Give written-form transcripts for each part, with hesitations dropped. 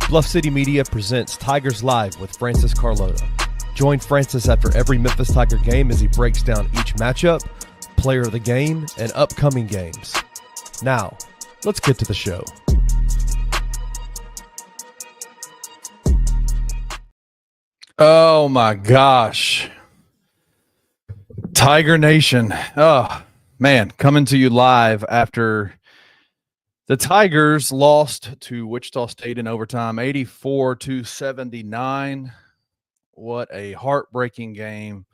Bluff City Media presents Tigers Live with Francis Carlota. Join Francis after every Memphis Tiger game as he breaks down each matchup, player of the game, and upcoming games. Now, let's get to the show. Oh my gosh. Tiger Nation. Oh, man, coming to you live after the Tigers lost to Wichita State in overtime, 84-79. What a heartbreaking game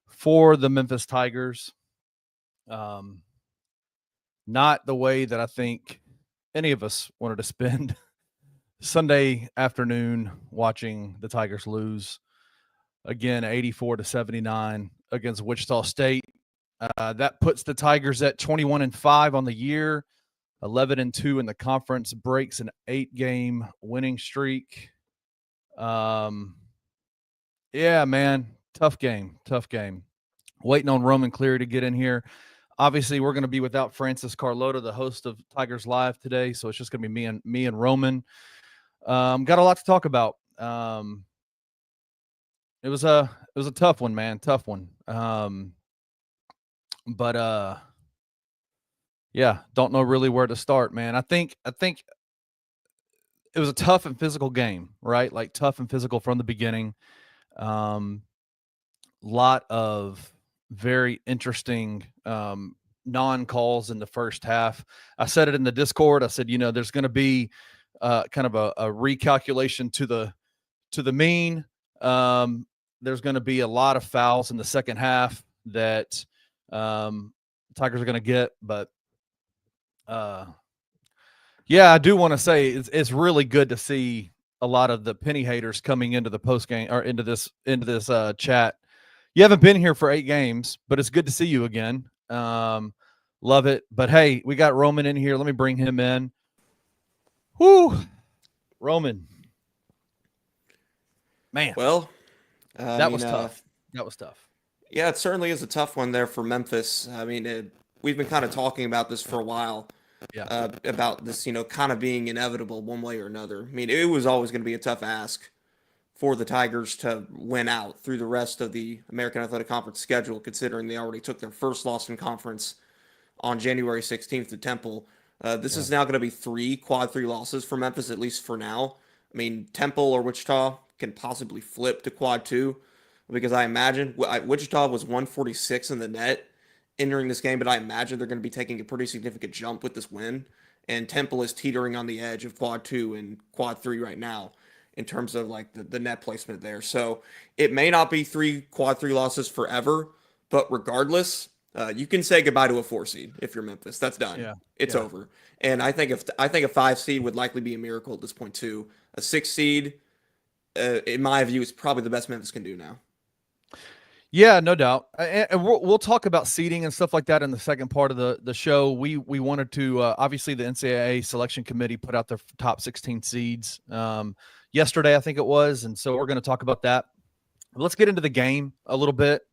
for the Memphis Tigers. Not the way that I think any of us wanted to spend Sunday afternoon watching the Tigers lose again, 84-79 against Wichita State. That puts the Tigers at 21-5 on the year. 11-2 in the conference, breaks an 8-game winning streak. Yeah, man, tough game. Waiting on Roman Cleary to get in here. Obviously, we're going to be without Francis Carlota, the host of Tigers Live today, so it's just going to be me and Roman. Got a lot to talk about. It was a tough one, man, tough one. Yeah, don't know really where to start, man. I think it was a tough and physical game, right? Like tough and physical from the beginning. Lot of very interesting non-calls in the first half. I said it in the Discord. I said, there's going to be kind of a recalculation to the mean. There's going to be a lot of fouls in the second half that Tigers are going to get, but yeah, I do want to say it's really good to see a lot of the penny haters coming into the post game or into this chat. You haven't been here for 8 games, but it's good to see you again. Love it. But hey, we got Roman in here. Let me bring him in. Whoo, Roman. Man. Well, that was tough. That was tough. Yeah, it certainly is a tough one there for Memphis. I mean, we've been kind of talking about this for a while. Yeah. About this, kind of being inevitable one way or another. I mean, it was always going to be a tough ask for the Tigers to win out through the rest of the American Athletic Conference schedule, considering they already took their first loss in conference on January 16th to Temple. This is now going to be 3 quad 3 losses for Memphis, at least for now. I mean, Temple or Wichita can possibly flip to quad 2, because I imagine Wichita was 146 in the net entering this game, but I imagine they're going to be taking a pretty significant jump with this win. And Temple is teetering on the edge of quad 2 and quad 3 right now in terms of like the net placement there. So it may not be 3 quad 3 losses forever, but regardless, you can say goodbye to a 4 seed if you're Memphis. That's done. Yeah. It's over. And I think a 5 seed would likely be a miracle at this point too. A 6 seed, in my view, is probably the best Memphis can do now. Yeah, no doubt. And we'll talk about seeding and stuff like that in the second part of the show. We wanted to, obviously the NCAA selection committee put out their top 16 seeds yesterday, I think it was. And so we're going to talk about that. Let's get into the game a little bit.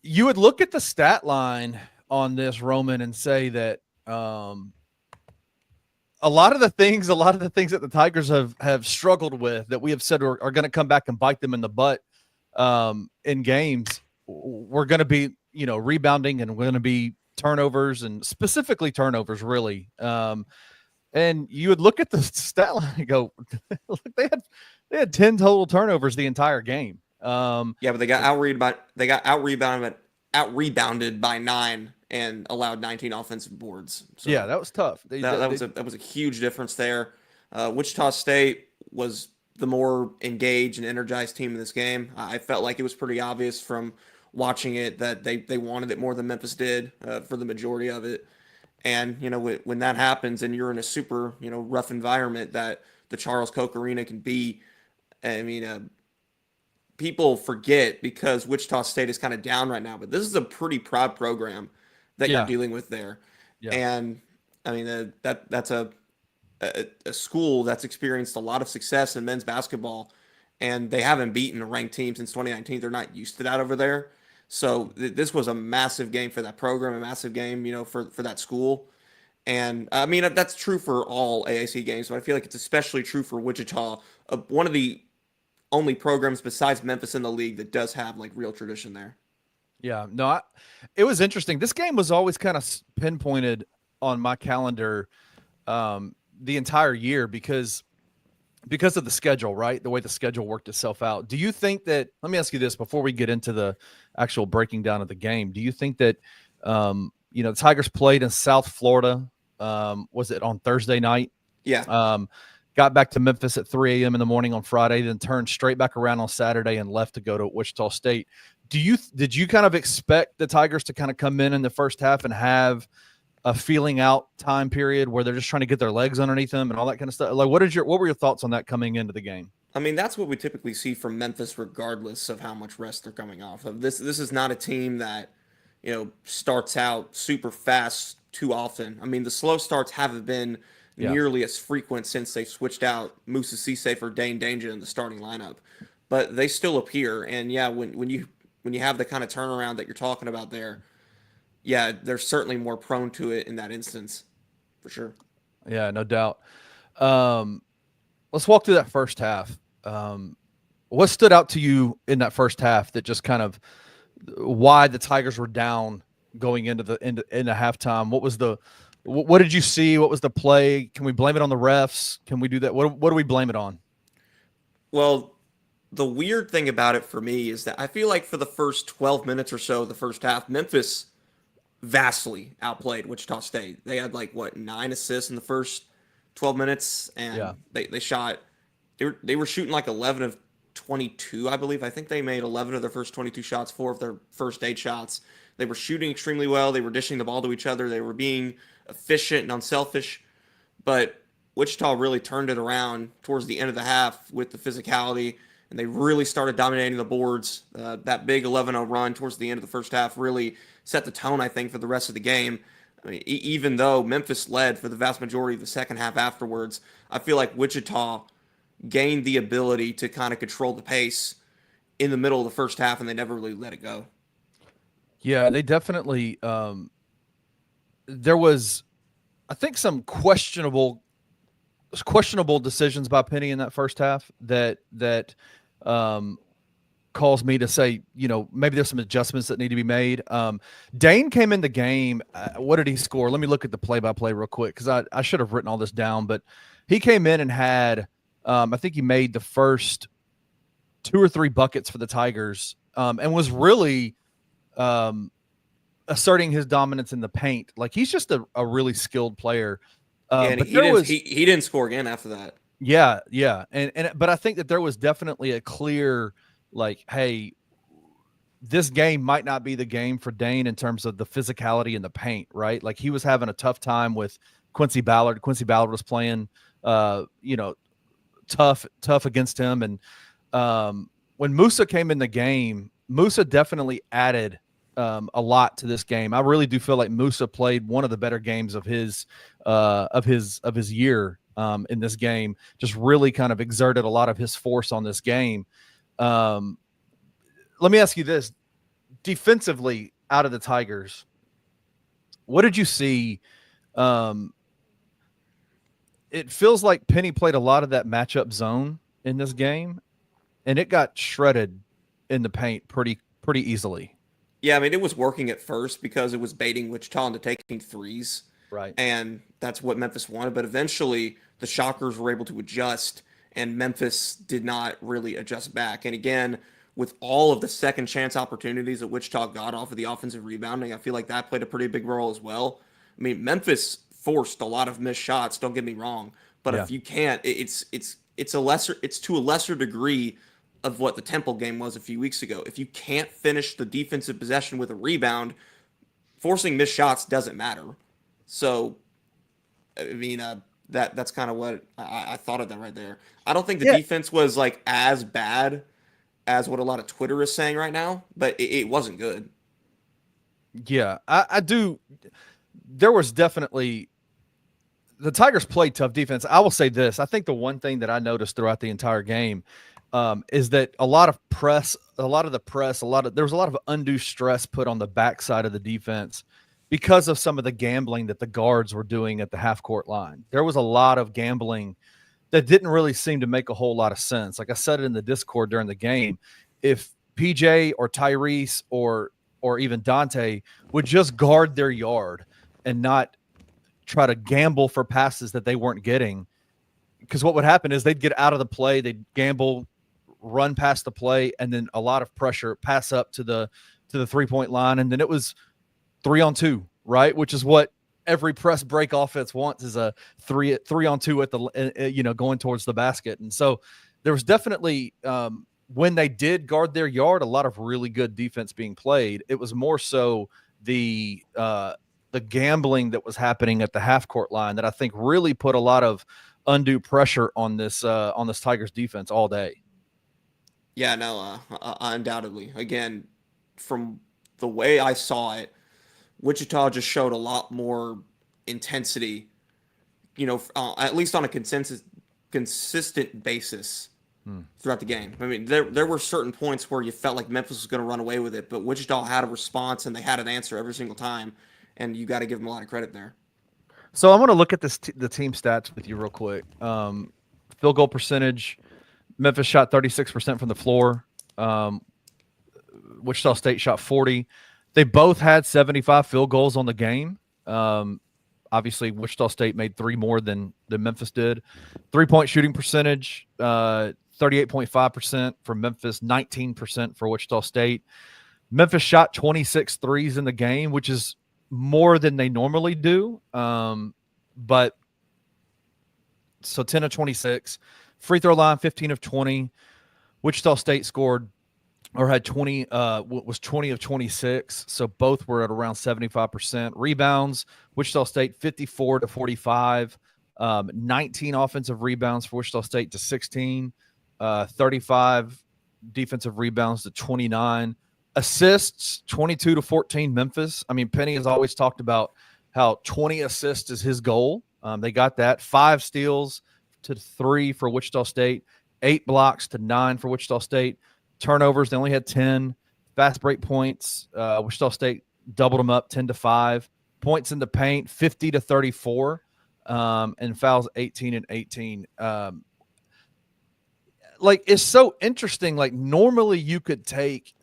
You would look at the stat line on this, Roman, and say that a lot of the things that the Tigers have struggled with that we have said are going to come back and bite them in the butt in games, we're going to be, rebounding, and we're going to be turnovers, and specifically turnovers, really. And you would look at the stat line and go, look, they had 10 total turnovers the entire game. Yeah, but they got out rebounded by 9 and allowed 19 offensive boards. So yeah, that was tough. That was a huge difference there. Wichita State was the more engaged and energized team in this game. I felt like it was pretty obvious from watching it that they wanted it more than Memphis did for the majority of it. And, when that happens and you're in a super, rough environment that the Charles Koch Arena can be, I mean, people forget because Wichita State is kind of down right now, but this is a pretty proud program that you're dealing with there. Yeah. And, I mean, that's a school that's experienced a lot of success in men's basketball, and they haven't beaten a ranked team since 2019. They're not used to that over there. So this was a massive game for that program, a massive game, for that school. And I mean, that's true for all AAC games, but I feel like it's especially true for Wichita, one of the only programs besides Memphis in the league that does have like real tradition there. Yeah, no, it was interesting. This game was always kind of pinpointed on my calendar the entire year because of the schedule, right? The way the schedule worked itself out. Do you think that? Let me ask you this before we get into the actual breaking down of the game. Do you think that the Tigers played in South Florida? Was it on Thursday night? Yeah. Got back to Memphis at 3 a.m. in the morning on Friday, then turned straight back around on Saturday and left to go to Wichita State. Did you kind of expect the Tigers to kind of come in the first half and have a feeling out time period where they're just trying to get their legs underneath them and all that kind of stuff? Like, what were your thoughts on that coming into the game? I mean, that's what we typically see from Memphis, regardless of how much rest they're coming off of. This is not a team that, starts out super fast too often. I mean, the slow starts haven't been nearly as frequent since they switched out Musa Cisse for Dane Danger in the starting lineup. But they still appear, and yeah, when you have the kind of turnaround that you're talking about there, yeah, they're certainly more prone to it in that instance, for sure. Yeah, no doubt. Let's walk through that first half. What stood out to you in that first half that just kind of why the Tigers were down going into halftime? What did you see? What was the play? Can we blame it on the refs? Can we do that? What do we blame it on? Well, the weird thing about it for me is that I feel like for the first 12 minutes or so of the first half, Memphis vastly outplayed Wichita State. They had 9 assists in the first 12 minutes, and they shot. They were shooting 11 of 22, I believe. I think they made 11 of their first 22 shots, 4 of their first 8 shots. They were shooting extremely well. They were dishing the ball to each other. They were being efficient and unselfish. But Wichita really turned it around towards the end of the half with the physicality, and they really started dominating the boards. That big 11-0 run towards the end of the first half really set the tone, I think, for the rest of the game. I mean, even though Memphis led for the vast majority of the second half afterwards, I feel like Wichita gained the ability to kind of control the pace in the middle of the first half, and they never really let it go. Yeah, they definitely. There was, I think, some questionable decisions by Penny in that first half that caused me to say, maybe there's some adjustments that need to be made. Dane came in the game. What did he score? Let me look at the play-by-play real quick because I should have written all this down. But he came in and had, I think he made the first 2 or 3 buckets for the Tigers and was really asserting his dominance in the paint. Like, he's just a really skilled player. And but he didn't score again after that. Yeah. But I think that there was definitely a clear, hey, this game might not be the game for Dane in terms of the physicality in the paint, right? Like, he was having a tough time with Quincy Ballard. Quincy Ballard was playing, tough against him. And when Musa came in the game, Musa definitely added a lot to this game. I really do feel like Musa played one of the better games of his year in this game. Just really kind of exerted a lot of his force on this game. Let me ask you this: defensively, out of the Tigers, what did you see? It feels like Penny played a lot of that matchup zone in this game, and it got shredded in the paint pretty easily. Yeah, I mean, it was working at first because it was baiting Wichita into taking threes. Right. And that's what Memphis wanted. But eventually, the Shockers were able to adjust, and Memphis did not really adjust back. And again, with all of the second chance opportunities that Wichita got off of the offensive rebounding, I feel like that played a pretty big role as well. I mean, Memphis forced a lot of missed shots, don't get me wrong. But if you can't, it's to a lesser degree of what the Temple game was a few weeks ago. If you can't finish the defensive possession with a rebound, forcing missed shots doesn't matter. So, I mean, that's kind of what I thought of that right there. I don't think the defense was as bad as what a lot of Twitter is saying right now, but it wasn't good. Yeah, I do. There was definitely the Tigers played tough defense. I will say this: I think the one thing that I noticed throughout the entire game is that there was a lot of undue stress put on the backside of the defense, because of some of the gambling that the guards were doing at the half court line. There was a lot of gambling that didn't really seem to make a whole lot of sense. Like I said it in the Discord during the game, if PJ or Tyrese or even Dante would just guard their yard and not try to gamble for passes that they weren't getting, because what would happen is they'd get out of the play, they'd gamble, run past the play, and then a lot of pressure, pass up to the 3-point line, and then it was 3-on-2, right? Which is what every press break offense wants, is a 3-on-2 at the going towards the basket. And so there was definitely when they did guard their yard, a lot of really good defense being played. It was more so the gambling that was happening at the half court line that I think really put a lot of undue pressure on this Tigers defense all day. Yeah, no, undoubtedly. Again, from the way I saw it, Wichita just showed a lot more intensity, at least on a consistent basis throughout the game. I mean, there were certain points where you felt like Memphis was going to run away with it, but Wichita had a response and they had an answer every single time, and you got to give them a lot of credit there. So I want to look at the team stats with you real quick. Field goal percentage, Memphis shot 36% from the floor. Wichita State shot 40. They both had 75 field goals on the game. Obviously, Wichita State made 3 more than Memphis did. 3-point shooting percentage, 38.5% for Memphis, 19% for Wichita State. Memphis shot 26 threes in the game, which is more than they normally do. But so 10 of 26. Free throw line, 15 of 20. Wichita State scored or had 20, was 20 of 26. So both were at around 75%. Rebounds, Wichita State 54 to 45. 19 offensive rebounds for Wichita State to 16. 35 defensive rebounds to 29. Assists, 22 to 14 Memphis. I mean, Penny has always talked about how 20 assists is his goal. They got that. 5 steals to 3 for Wichita State. 8 blocks to 9 for Wichita State. Turnovers, they only had 10. Fast break points, Wichita State doubled them up 10 to 5. Points in the paint, 50 to 34. And fouls 18 and 18. Like, it's so interesting. Like, normally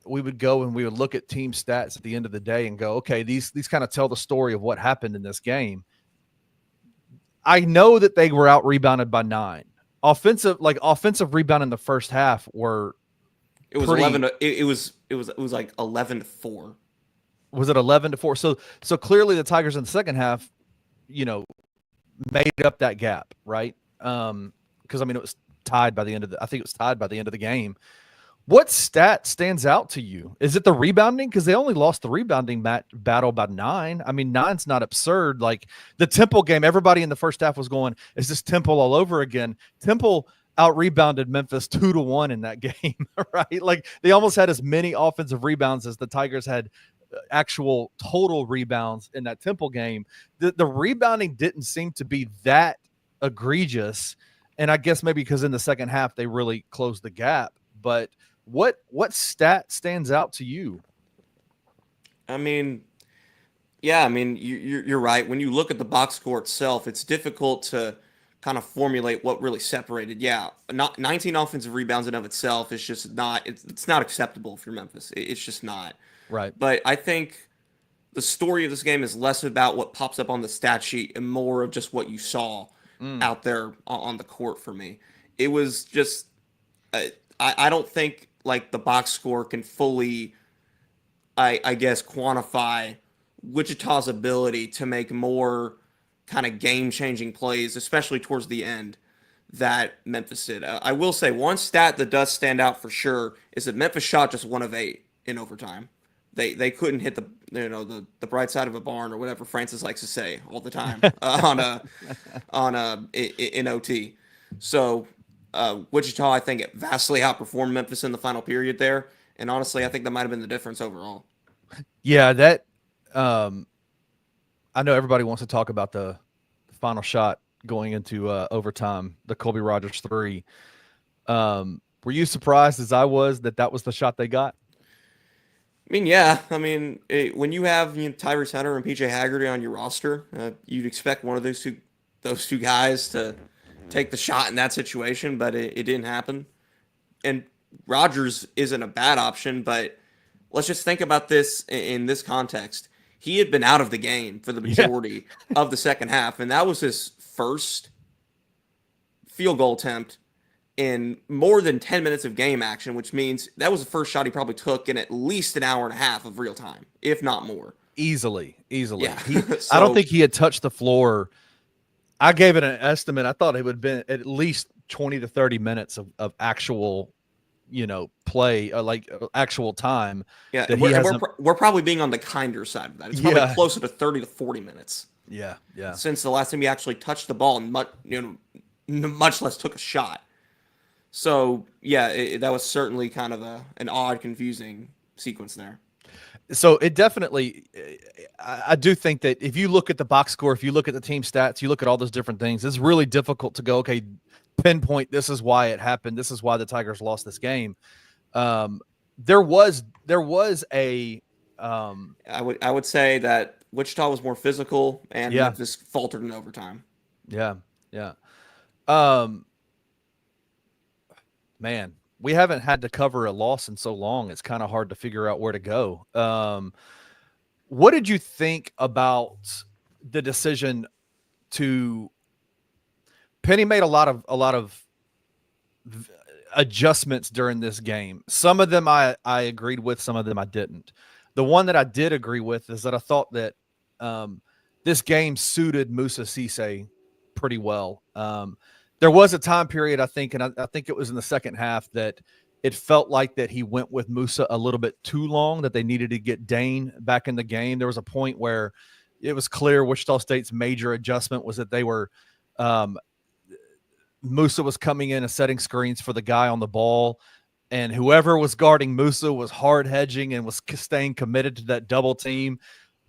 we would go and we would look at team stats at the end of the day and go, okay, these kind of tell the story of what happened in this game. I know that they were out rebounded by 9. Offensive rebound in the first half were. It was 11. It was like 11 to 4. Was it 11 to 4? So clearly the Tigers in the second half, made up that gap, right? Because it was tied by the end of the game. What stat stands out to you? Is it the rebounding? Because they only lost the rebounding battle by 9. I mean, 9's not absurd. Like the Temple game, everybody in the first half was going, "Is this Temple all over again?" Temple out rebounded Memphis 2-1 in that game, right? Like they almost had as many offensive rebounds as the Tigers had actual total rebounds in that Temple game. The rebounding didn't seem to be that egregious, and I guess maybe because in the second half they really closed the gap. But what stat stands out to you? I mean, yeah, you're right. When you look at the box score itself, it's difficult to kind of formulate what really separated. Yeah, 19 offensive rebounds in of itself is just not. It's not acceptable for Memphis. It's just not. Right. But I think the story of this game is less about what pops up on the stat sheet and more of just what you saw out there on the court. For me, it was just. I don't think like the box score can fully, I guess, quantify Wichita's ability to make more kind of game-changing plays, especially towards the end, that Memphis did. I will say one stat that does stand out for sure is that Memphis shot just 1 of 8 in overtime. They couldn't hit the bright side of a barn or whatever Francis likes to say all the time in OT. So Wichita, I think, vastly outperformed Memphis in the final period there, and honestly, I think that might have been the difference overall. Yeah, that. I know everybody wants to talk about the final shot going into overtime, the Colby Rogers 3. Were you surprised, as I was, that was the shot they got? I mean, yeah. I mean, when you have Tyrese Hunter and PJ Haggerty on your roster, you'd expect one of those two guys to take the shot in that situation, but it didn't happen. And Rodgers isn't a bad option, but let's just think about this in this context. He had been out of the game for the Yeah, majority of the second half, and that was his first field goal attempt in more than 10 minutes of game action, which means that was the first shot he probably took in at least an hour and a half of real time, if not more. easily, easily. Yeah. I don't So, think he had touched the floor. I gave it an estimate. I thought it would have been at least 20 to 30 minutes of actual, play, actual time yeah, that and he we're hasn't. we're probably being on the kinder side of that. It's probably Yeah, closer to 30 to 40 minutes yeah, yeah. since the last time he actually touched the ball and much less took a shot. So, yeah, that was certainly kind of an odd, confusing sequence there. So it definitely, I do think that if you look at the box score, if you look at the team stats, you look at all those different things, it's really difficult to go, okay, pinpoint this is why it happened. This is why the Tigers lost this game. Um, there was a I would say that Wichita was more physical and yeah, Memphis faltered in overtime. yeah, yeah. Um, man, we haven't had to cover a loss in so long. It's kind of hard to figure out where to go. What did you think about the decision to Penny made a lot of adjustments during this game. Some of them I agreed with, some of them I didn't. The one that I did agree with is that I thought that um, this game suited Musa Cisse pretty well. There was a time period I think, and I think it was in the second half that it felt like that he went with Musa a little bit too long. That they needed to get Dane back in the game. There was a point where it was clear Wichita State's major adjustment was that they were um, Musa was coming in and setting screens for the guy on the ball, and whoever was guarding Musa was hard hedging and was staying committed to that double team.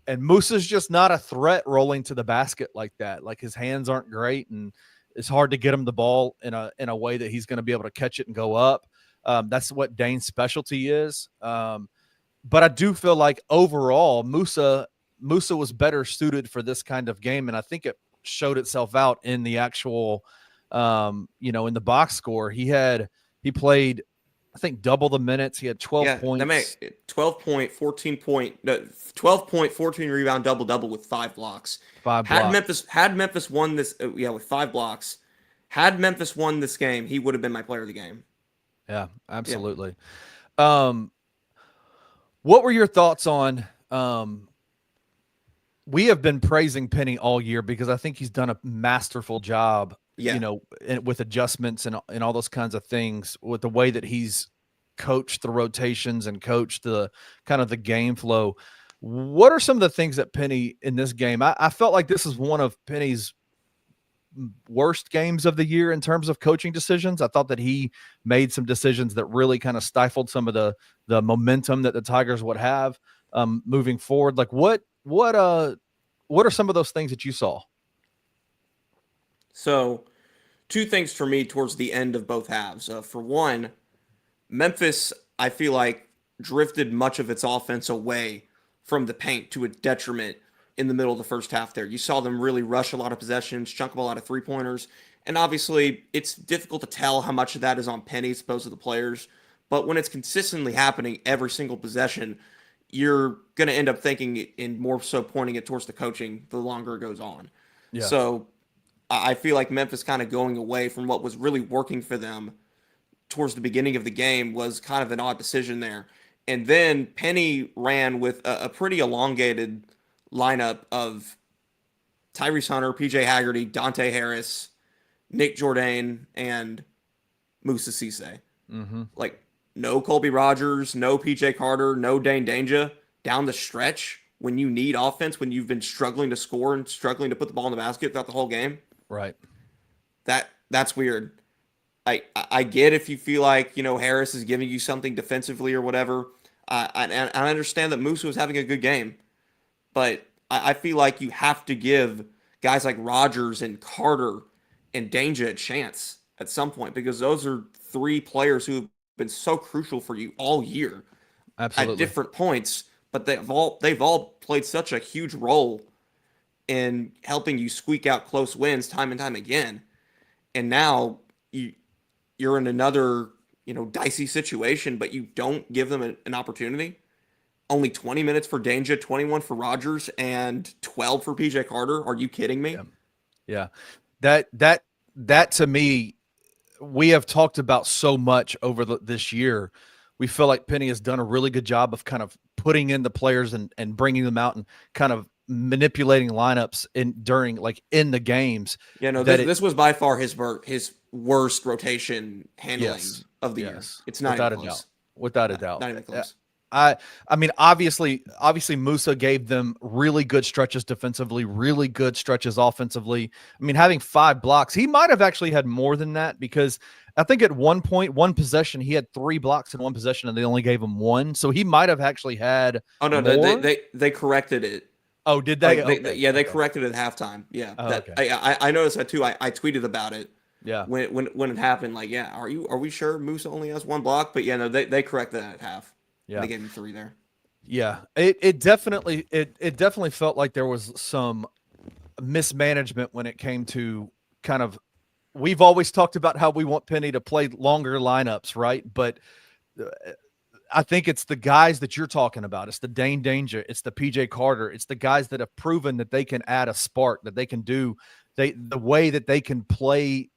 And Musa's just not a threat rolling to the basket like that. Like his hands aren't great, and it's hard to get him the ball in a way that he's going to be able to catch it and go up. That's what Dane's specialty is. But I do feel like overall Musa was better suited for this kind of game, and I think it showed itself out in the actual in the box score. He played, I think, double the minutes. He had 12 Yeah, that points. made 12 point, 14 point, no, 12 point, 14 rebound, double double with 5 blocks. Five Had blocks. Memphis had Memphis won this, yeah, with 5 blocks. Had Memphis won this game, he would have been my player of the game. Yeah, Yeah. absolutely. Um, what were your thoughts on we have been praising Penny all year because I think he's done a masterful job, Yeah. with adjustments and all those kinds of things with the way that he's coached the rotations and coached the kind of the game flow. What are some of the things that Penny in this game? I felt like this is one of Penny's worst games of the year in terms of coaching decisions. I thought that he made some decisions that really kind of stifled some of the momentum that the Tigers would have moving forward. Like what are some of those things that you saw? So, two things for me towards the end of both halves. For one, Memphis, I feel like, drifted much of its offense away from the paint to a detriment in the middle of the first half there. You saw them really rush a lot of possessions, chunk up a lot of three pointers. And obviously, it's difficult to tell how much of that is on Penny as opposed to the players. But when it's consistently happening every single possession, you're going to end up thinking and more so pointing it towards the coaching the longer it goes on. Yeah. So I feel like Memphis kind of going away from what was really working for them towards the beginning of the game was kind of an odd decision there. And then Penny ran with a pretty elongated lineup of Tyrese Hunter, PJ Haggerty, Dante Harris, Nick Jourdain, and Musa Cisse. Mm-hmm. Like, no Colby Rogers, no PJ Carter, no Dane Danger down the stretch when you need offense, when you've been struggling to score and struggling to put the ball in the basket throughout the whole game. Right. That's weird. I get if you feel like Harris is giving you something defensively or whatever. I understand that Musa was having a good game, but I feel like you have to give guys like Rogers and Carter and Danger a chance at some point because those are three players who have been so crucial for you all year. at Absolutely. different points, but they've all played such a huge role in helping you squeak out close wins time and time again. And now you're in another, dicey situation, but you don't give them an opportunity. Only 20 minutes for Danger, 21 for Rogers, and 12 for PJ Carter. Are you kidding Yeah. me? Yeah. That to me, we have talked about so much over this year. We feel like Penny has done a really good job of kind of putting in the players and bringing them out and kind of manipulating lineups in the games Yeah, no, that this was by far his worst rotation handling yes, of the year. yes, It's not even without a doubt, close. without a Not, doubt. not even close. I I mean, obviously Musa gave them really good stretches defensively, really good stretches offensively. I mean, having 5 blocks, he might have actually had more than that because I think at one point, one possession, he had 3 blocks in one possession and they only gave him 1. So he might have actually had Oh no, no, more. they corrected it. Oh, did they? Like Okay. yeah, they Okay. corrected it at halftime. Yeah, Oh, that okay. I noticed that too. I tweeted about it Yeah. when it happened. Like, yeah, are we sure Musa only has 1 block? But yeah, no, they corrected that at half. And Yeah. they gave him 3 there. Yeah. It definitely felt like there was some mismanagement when it came to kind of we've always talked about how we want Penny to play longer lineups, right? But uh, I think it's the guys that you're talking about. It's the Dane Danger. It's the PJ Carter. It's the guys that have proven that they can add a spark, that they can do the way that they can play,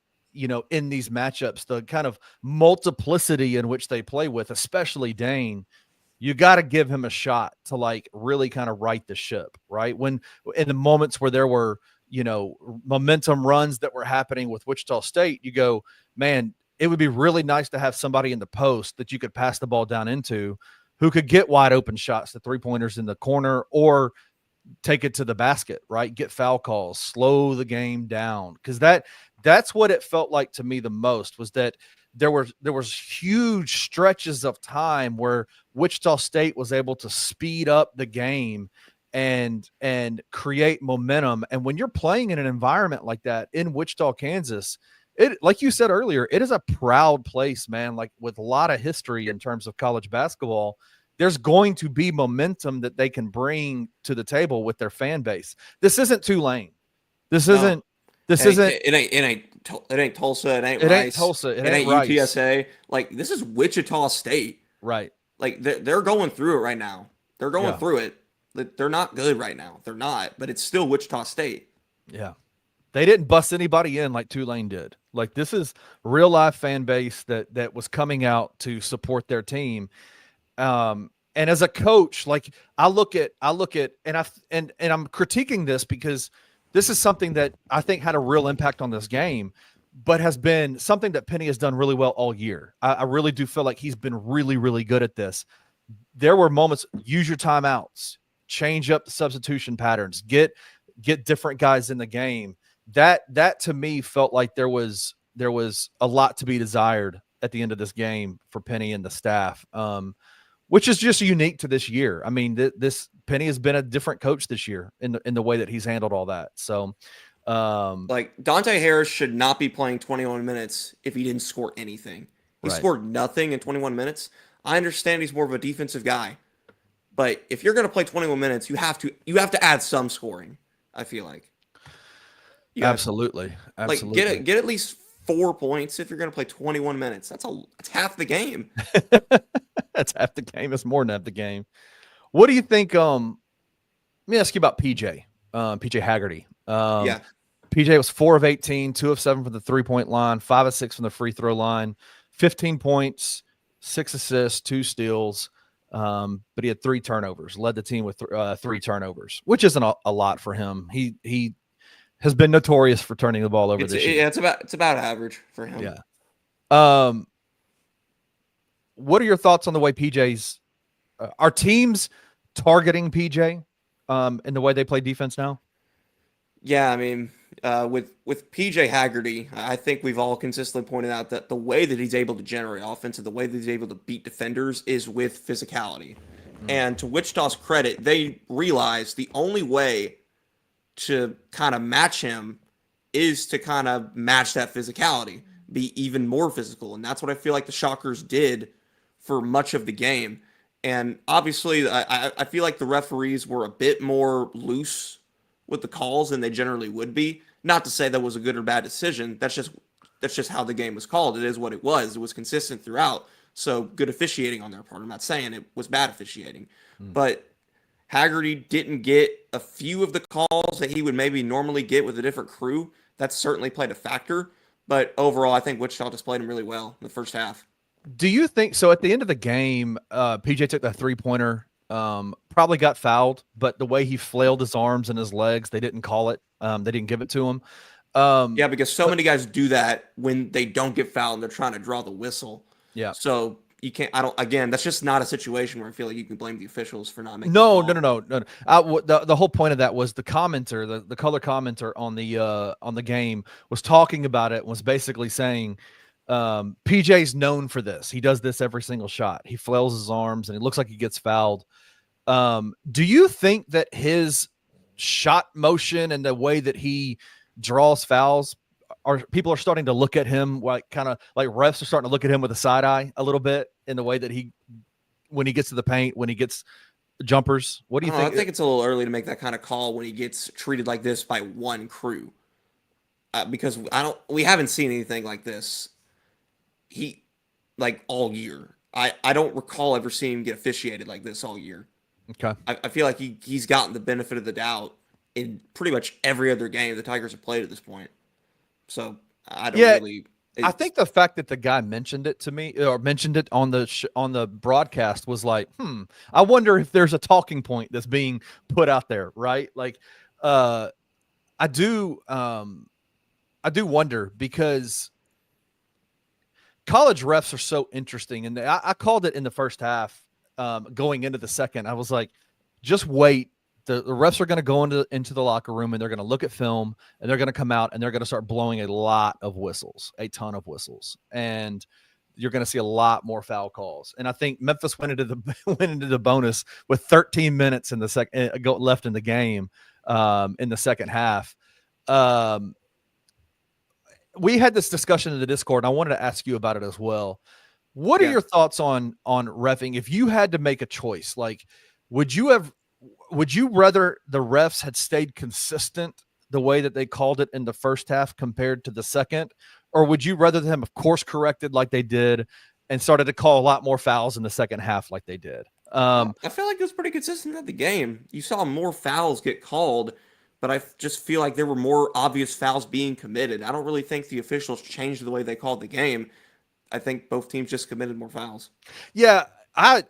in these matchups, the kind of multiplicity in which they play with, especially Dane. You got to give him a shot to like really kind of right the ship, right? When in the moments where there were, momentum runs that were happening with Wichita State, you go, man, it would be really nice to have somebody in the post that you could pass the ball down into who could get wide open shots, the 3-pointers in the corner, or take it to the basket, right? Get foul calls, slow the game down. Cause that's what it felt like to me the most was that there was huge stretches of time where Wichita State was able to speed up the game and create momentum. And when you're playing in an environment like that in Wichita, Kansas, it, like you said earlier, it is a proud place, man, like with a lot of history in terms of college basketball. There's going to be momentum that they can bring to the table with their fan base. This isn't Tulane. This No, isn't this isn't it ain't Tulsa. It ain't it ain't Rice. Tulsa. It It ain't ain't Rice. UTSA. Like, this is Wichita State. Right. Like, they're going through it right now. They're going Yeah. through it. They're not good right now. They're not. But it's still Wichita State. Yeah. They didn't bust anybody in like Tulane did. Like this is real life fan base that was coming out to support their team. And as a coach, like I look at and I'm critiquing this because this is something that I think had a real impact on this game, but has been something that Penny has done really well all year. I really do feel like he's been really, really good at this. There were moments, use your timeouts, change up the substitution patterns, get different guys in the game. That to me felt like there was a lot to be desired at the end of this game for Penny and the staff. Which is just unique to this year. I mean, this Penny has been a different coach this year in the way that he's handled all that. So, Like, Dante Harris should not be playing 21 minutes if he didn't score anything. He right. scored nothing in 21 minutes. I understand he's more of a defensive guy, but if you're going to play 21 minutes, you have to add some scoring. I feel like Absolutely. like Absolutely. get at least 4 points if you're going to play 21 minutes. That's half the game. That's half the game. It's more than half the game. What do you think? Let me ask you about PJ. PJ Haggerty. Yeah. PJ was 4 of 18, 2 of 7 from the 3-point line, 5 of 6 from the free throw line, 15 points, 6 assists, 2 steals. But he had 3 turnovers, led the team with 3 turnovers, which isn't a lot for him. He has been notorious for turning the ball over this year. It's about average for him. Yeah. What are your thoughts on the way PJ's are teams targeting PJ in the way they play defense now? Yeah, I mean, with PJ Haggerty, I think we've all consistently pointed out that the way that he's able to generate offense and the way that he's able to beat defenders is with physicality. And to Wichita's credit, they realized the only way to kind of match him is to kind of match that physicality, be even more physical. And that's what I feel like the Shockers did for much of the game. And obviously, I feel like the referees were a bit more loose with the calls than they generally would be. Not to say that was a good or bad decision. That's just how the game was called. It is what it was. It was consistent throughout. So good officiating on their part. I'm not saying it was bad officiating, Mm. but Haggerty didn't get a few of the calls that he would maybe normally get with a different crew. That certainly played a factor. But overall, I think Wichita displayed him really well in the first half. Do you think so? At the end of the game, PJ took that 3-pointer, probably got fouled, but the way he flailed his arms and his legs, they didn't call it. They didn't give it to him. Yeah, because so But many guys do that when they don't get fouled and they're trying to draw the whistle. yeah. So you can't. I don't. Again, that's just not a situation where I feel like you can blame the officials for not making the No, no, call. no, no, no. The whole point of that was the commenter, the color commenter on the game was talking about it. Was basically saying, PJ's known for this. He does this every single shot. He flails his arms and it looks like he gets fouled. Do you think that his shot motion and the way that he draws fouls are people are starting to look at him like kind of like refs are starting to look at him with a side eye a little bit in the way that he when he gets to the paint, when he gets jumpers? What do I you don't know. I think? think it's a little early to make that kind of call when he gets treated like this by one crew, because I don't. We haven't seen anything like this. He like all year. I don't recall ever seeing him get officiated like this all year. Okay. I feel like he's gotten the benefit of the doubt in pretty much every other game the Tigers have played at this point. So I don't Yeah, really. I think the fact that the guy mentioned it to me or mentioned it on on the broadcast was like, I wonder if there's a talking point that's being put out there, right? Like, uh, I do, I do wonder because college refs are so interesting, and I called it in the first half. Going into the second, I was like, just wait. The refs are going to go into the locker room and they're going to look at film and they're going to come out and they're going to start blowing a lot of whistles, a ton of whistles, and you're going to see a lot more foul calls. And I think Memphis went into the went into the bonus with 13 minutes in the second left in the game in the second half. Um, we had this discussion in the Discord, and I wanted to ask you about it as well. What are Yeah. your thoughts on reffing? If you had to make a choice, like, would you have would you rather the refs had stayed consistent the way that they called it in the first half compared to the second, or would you rather them have course corrected like they did and started to call a lot more fouls in the second half like they did? I feel like it was pretty consistent at the game. You saw more fouls get called, but just feel like there were more obvious fouls being committed. I don't really think the officials changed the way they called the game. I think both teams just committed more fouls. Yeah, I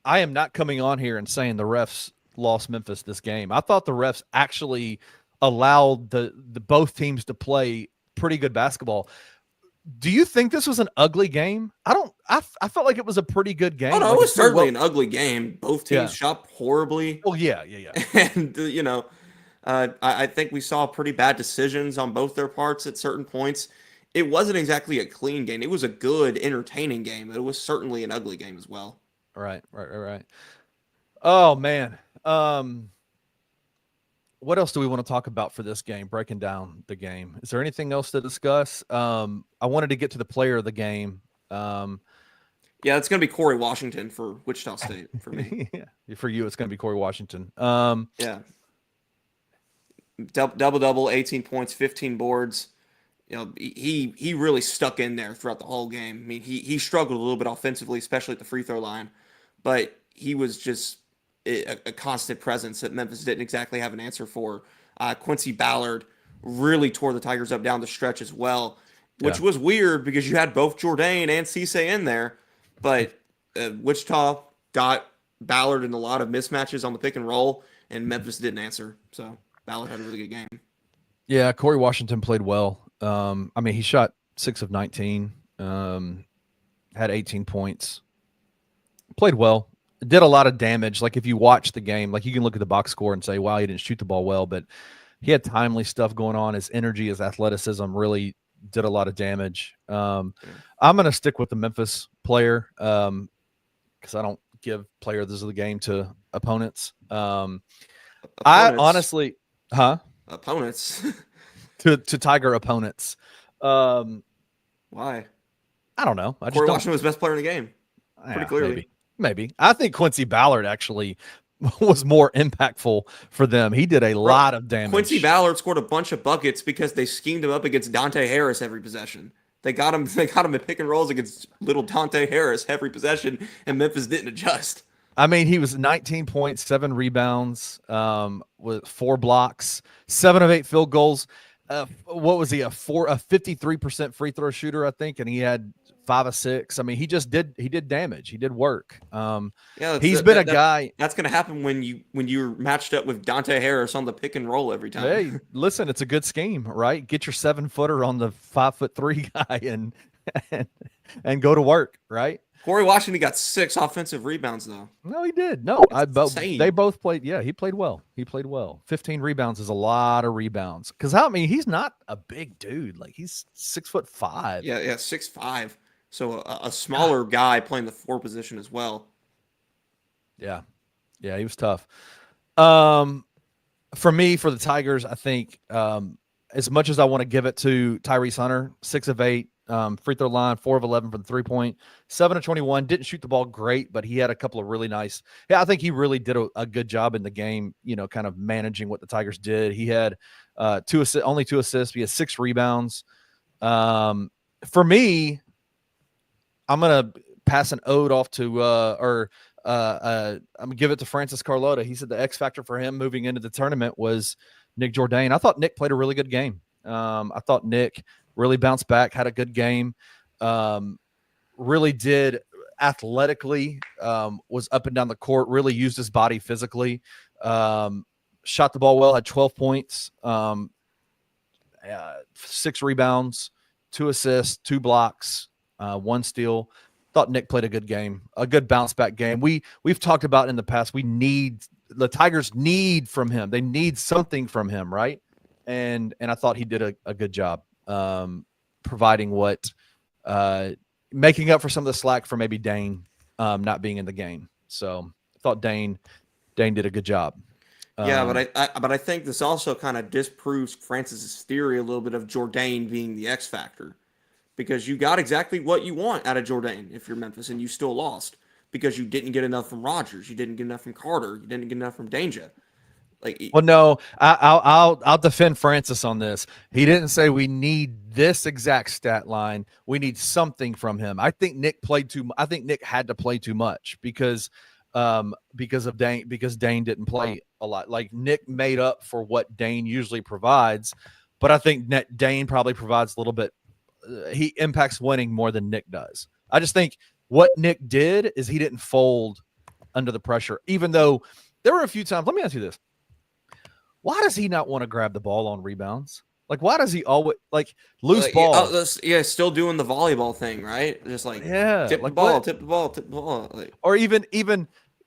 am not coming on here and saying the refs lost Memphis this game. I thought the refs actually allowed the both teams to play pretty good basketball. Do you think this was an ugly game? I don't. I felt like it was a pretty good Oh game. no, Like it a was pretty certainly well. an ugly game. Both Yeah. teams shot horribly, Oh yeah. Yeah. Yeah. and I think we saw pretty bad decisions on both their parts at certain points. It wasn't exactly a clean game. It was a good, entertaining game, but it was certainly an ugly game as well. Right. Right. Right. Right. Oh man. What else do we want to talk about for this game? Breaking down the game. Is there anything else to discuss? I wanted to get to the player of the game. Yeah, it's going to be Corey Washington for Wichita State for me. Yeah, for you, it's going to be Corey Washington. Yeah, double, 18 points, 15 boards. He really stuck in there throughout the whole game. I mean, he struggled a little bit offensively, especially at the free throw line, but he was just a constant presence that Memphis didn't exactly have an answer for. Quincy Ballard really tore the Tigers up down the stretch as well, which Yeah. was weird because you had both Jourdain and Cisse in there, but Wichita got Ballard in a lot of mismatches on the pick and roll, and Memphis didn't answer. So Ballard had a really good game. Yeah, Corey Washington played well. I mean, he shot 6 of 19, had 18 points, played well, did a lot of damage. Like if you watch the game, like you can look at the box score and say, wow, he didn't shoot the ball well, but he had timely stuff going on. His energy, his athleticism really did a lot of damage. I'm going to stick with the Memphis player because I don't give players of the game to opponents. I honestly, Opponents. to Tiger opponents. Why? I don't know. I just Corey don't. Washington was the best player in the game, pretty clearly. Maybe. I think Quincy Ballard actually was more impactful for them. He did a Bro, lot of damage. Quincy Ballard scored a bunch of buckets because they schemed him up against Dante Harris every possession. They got him. They got him in pick and rolls against little Dante Harris every possession, and Memphis didn't adjust. I mean, he was 19 points, 7 rebounds, with 4 blocks, 7 of 8 field goals. What was he? A 53% free throw shooter, I think, and he had 5 of 6. I mean, he did damage. He did work. He's been a guy. That's going to happen when you're matched up with Dante Harris on the pick and roll every time. Hey, listen, it's a good scheme, right? Get your 7-footer on the 5'3" guy and go to work, right? Corey Washington got 6 offensive rebounds, though. No, he did. No, they both played. Yeah, he played well. 15 rebounds is a lot of rebounds. Because he's not a big dude. Like he's 6'5". Yeah, 6'5". So a smaller guy playing the 4 position as well. Yeah, he was tough. For me, for the Tigers, I think as much as I want to give it to Tyrese Hunter, 6 of 8. Free throw line, 4 of 11 from the 3-point, 7 of 21. Didn't shoot the ball great, but he had a couple of really nice. Yeah, I think he really did a good job in the game, kind of managing what the Tigers did. He had only 2 assists. He had 6 rebounds. For me, I'm going to pass an ode off to, I'm going to give it to Francis Carlota. He said the X factor for him moving into the tournament was Nick Jourdain. I thought Nick played a really good game. I thought Nick really bounced back, had a good game, really did athletically, was up and down the court, really used his body physically, shot the ball well, had 12 points, 6 rebounds, 2 assists, 2 blocks, 1 steal. Thought Nick played a good game, a good bounce back game. We've talked about in the past, the Tigers need from him. They need something from him, right? And I thought he did a good job. Providing making up for some of the slack for maybe Dane not being in the game. So I thought Dane did a good job. Yeah, but I think this also kind of disproves Francis's theory a little bit of Jourdain being the X factor, because you got exactly what you want out of Jourdain if you're Memphis, and you still lost because you didn't get enough from Rogers, you didn't get enough from Carter, you didn't get enough from Danger. Well, no, I'll defend Francis on this. He didn't say we need this exact stat line. We need something from him. I think Nick had to play too much because of Dane, because Dane didn't play a lot. Like Nick made up for what Dane usually provides, but I think Dane probably provides a little bit. He impacts winning more than Nick does. I just think what Nick did is he didn't fold under the pressure, even though there were a few times. Let me ask you this. Why does he not want to grab the ball on rebounds? Like, why does he always loose ball? Still doing the volleyball thing, right? Just tip the ball. Or even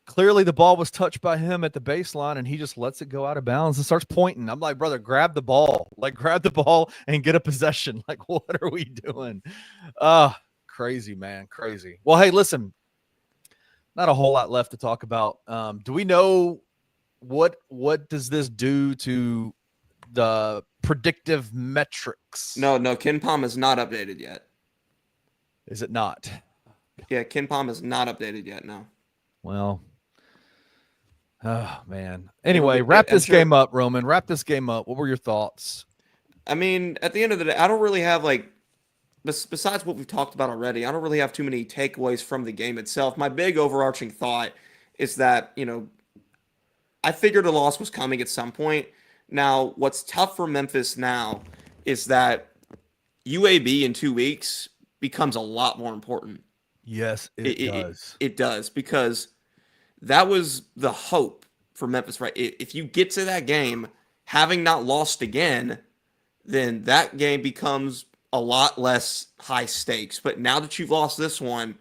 clearly the ball was touched by him at the baseline and he just lets it go out of bounds and starts pointing. I'm like, brother, grab the ball. Grab the ball and get a possession. What are we doing? Crazy, man. Crazy. Well, hey, listen, not a whole lot left to talk about. Do we know what does this do to the predictive metrics? No, KenPom is not updated yet. Is it not? Yeah, KenPom is not updated yet. No. Well, oh man. Anyway, wrap this game up, Roman. Wrap this game up. What were your thoughts? I mean, at the end of the day, I don't really have besides what we've talked about already, I don't really have too many takeaways from the game itself. My big overarching thought is that, I figured a loss was coming at some point. Now, what's tough for Memphis now is that UAB in 2 weeks becomes a lot more important. Yes, it does. It does, because that was the hope for Memphis, right? If you get to that game, having not lost again, then that game becomes a lot less high stakes. But now that you've lost this one,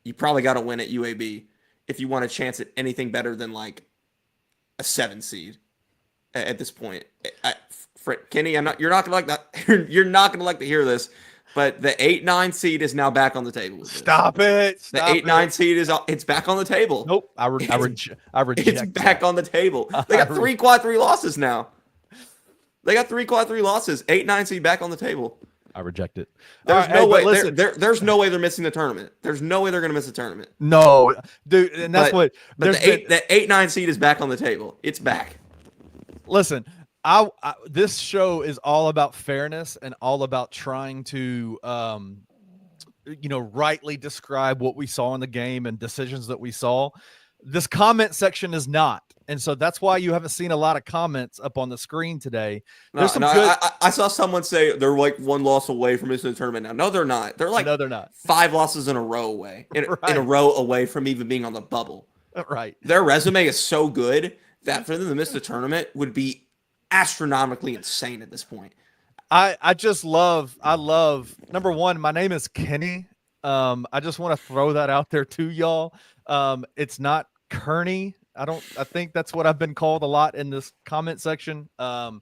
you probably got to win at UAB if you want a chance at anything better than a 7 seed at this point. Kenny, you're not gonna like that. You're not gonna like to hear this, but the 8-9 seed is now back on the table. Stop it! The 8-9 seed it's back on the table. Nope, I reject. It's back on the table. They got 3 quad 3 losses now. They got 3 quad 3 losses. 8-9 seed back on the table. I reject it. There's All no right, way. hey, listen, There's no way they're missing the tournament. There's no way they're going to miss the tournament. no, dude, and that's what But there's been. the 8-9 seed is back on the table. It's back. Listen, this show is all about fairness and all about trying to, rightly describe what we saw in the game and decisions that we saw. This comment section is not. And so that's why you haven't seen a lot of comments up on the screen today. There's some good. I saw someone say they're like one loss away from missing the tournament now. No, they're not. They're like No, they're not. 5 losses in a row away, in a row away from even being on the bubble. Right. Their resume is so good that for them to miss the tournament would be astronomically insane at this point. I love number one, my name is Kenny. I just want to throw that out there to y'all. It's not Kearney. I think that's what I've been called a lot in this comment section. My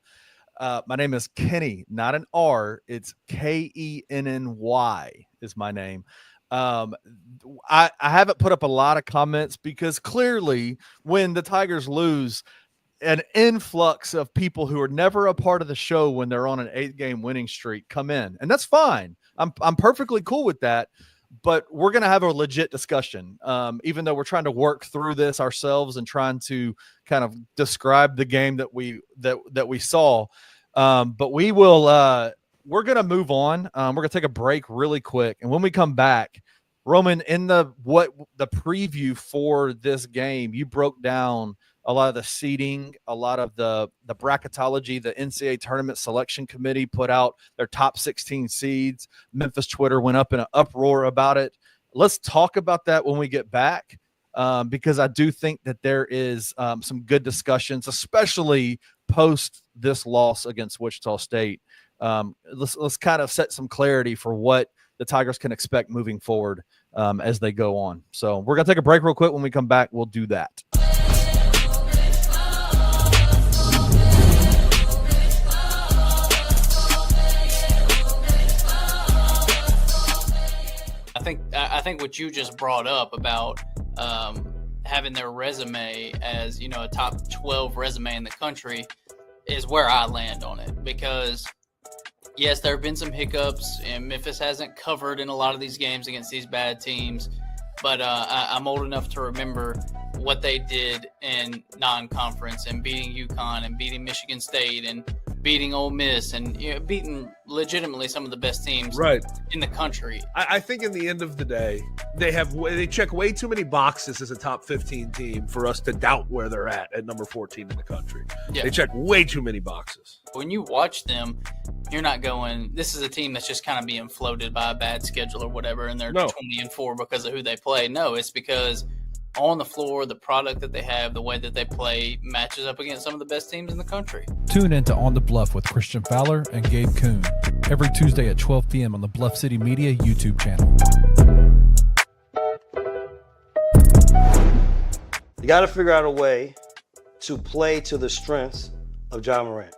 name is Kenny, not an R. It's Kenny is my name. I haven't put up a lot of comments because clearly when the Tigers lose, an influx of people who are never a part of the show when they're on an 8-game winning streak come in, and that's fine. I'm perfectly cool with that. But we're going to have a legit discussion, even though we're trying to work through this ourselves and trying to kind of describe the game that we saw. But we will. We're going to move on. We're going to take a break really quick, and when we come back, Roman, in the preview for this game, you broke down a lot of the seeding, a lot of the bracketology. The NCAA tournament selection committee put out their top 16 seeds. Memphis Twitter went up in an uproar about it. Let's talk about that when we get back, because I do think that there is some good discussions, especially post this loss against Wichita State. Let's kind of set some clarity for what the Tigers can expect moving forward as they go on. So we're going to take a break real quick. When we come back, we'll do that. I think what you just brought up about having their resume as, a top 12 resume in the country is where I land on it, because yes, there have been some hiccups and Memphis hasn't covered in a lot of these games against these bad teams, but I'm old enough to remember what they did in non-conference and beating UConn and beating Michigan State and beating Ole Miss and beating legitimately some of the best teams in the country. I think in the end of the day, they check way too many boxes as a top 15 team for us to doubt where they're at number 14 in the country. Yeah. They check way too many boxes. When you watch them, you're not going, this is a team that's just kind of being floated by a bad schedule or whatever, and they're 20-4 because of who they play. No, it's because on the floor, the product that they have, the way that they play matches up against some of the best teams in the country. Tune in to On the Bluff with Christian Fowler and Gabe Kuhn every Tuesday at 12 p.m. on the Bluff City Media YouTube channel. You got to figure out a way to play to the strengths of Ja Morant.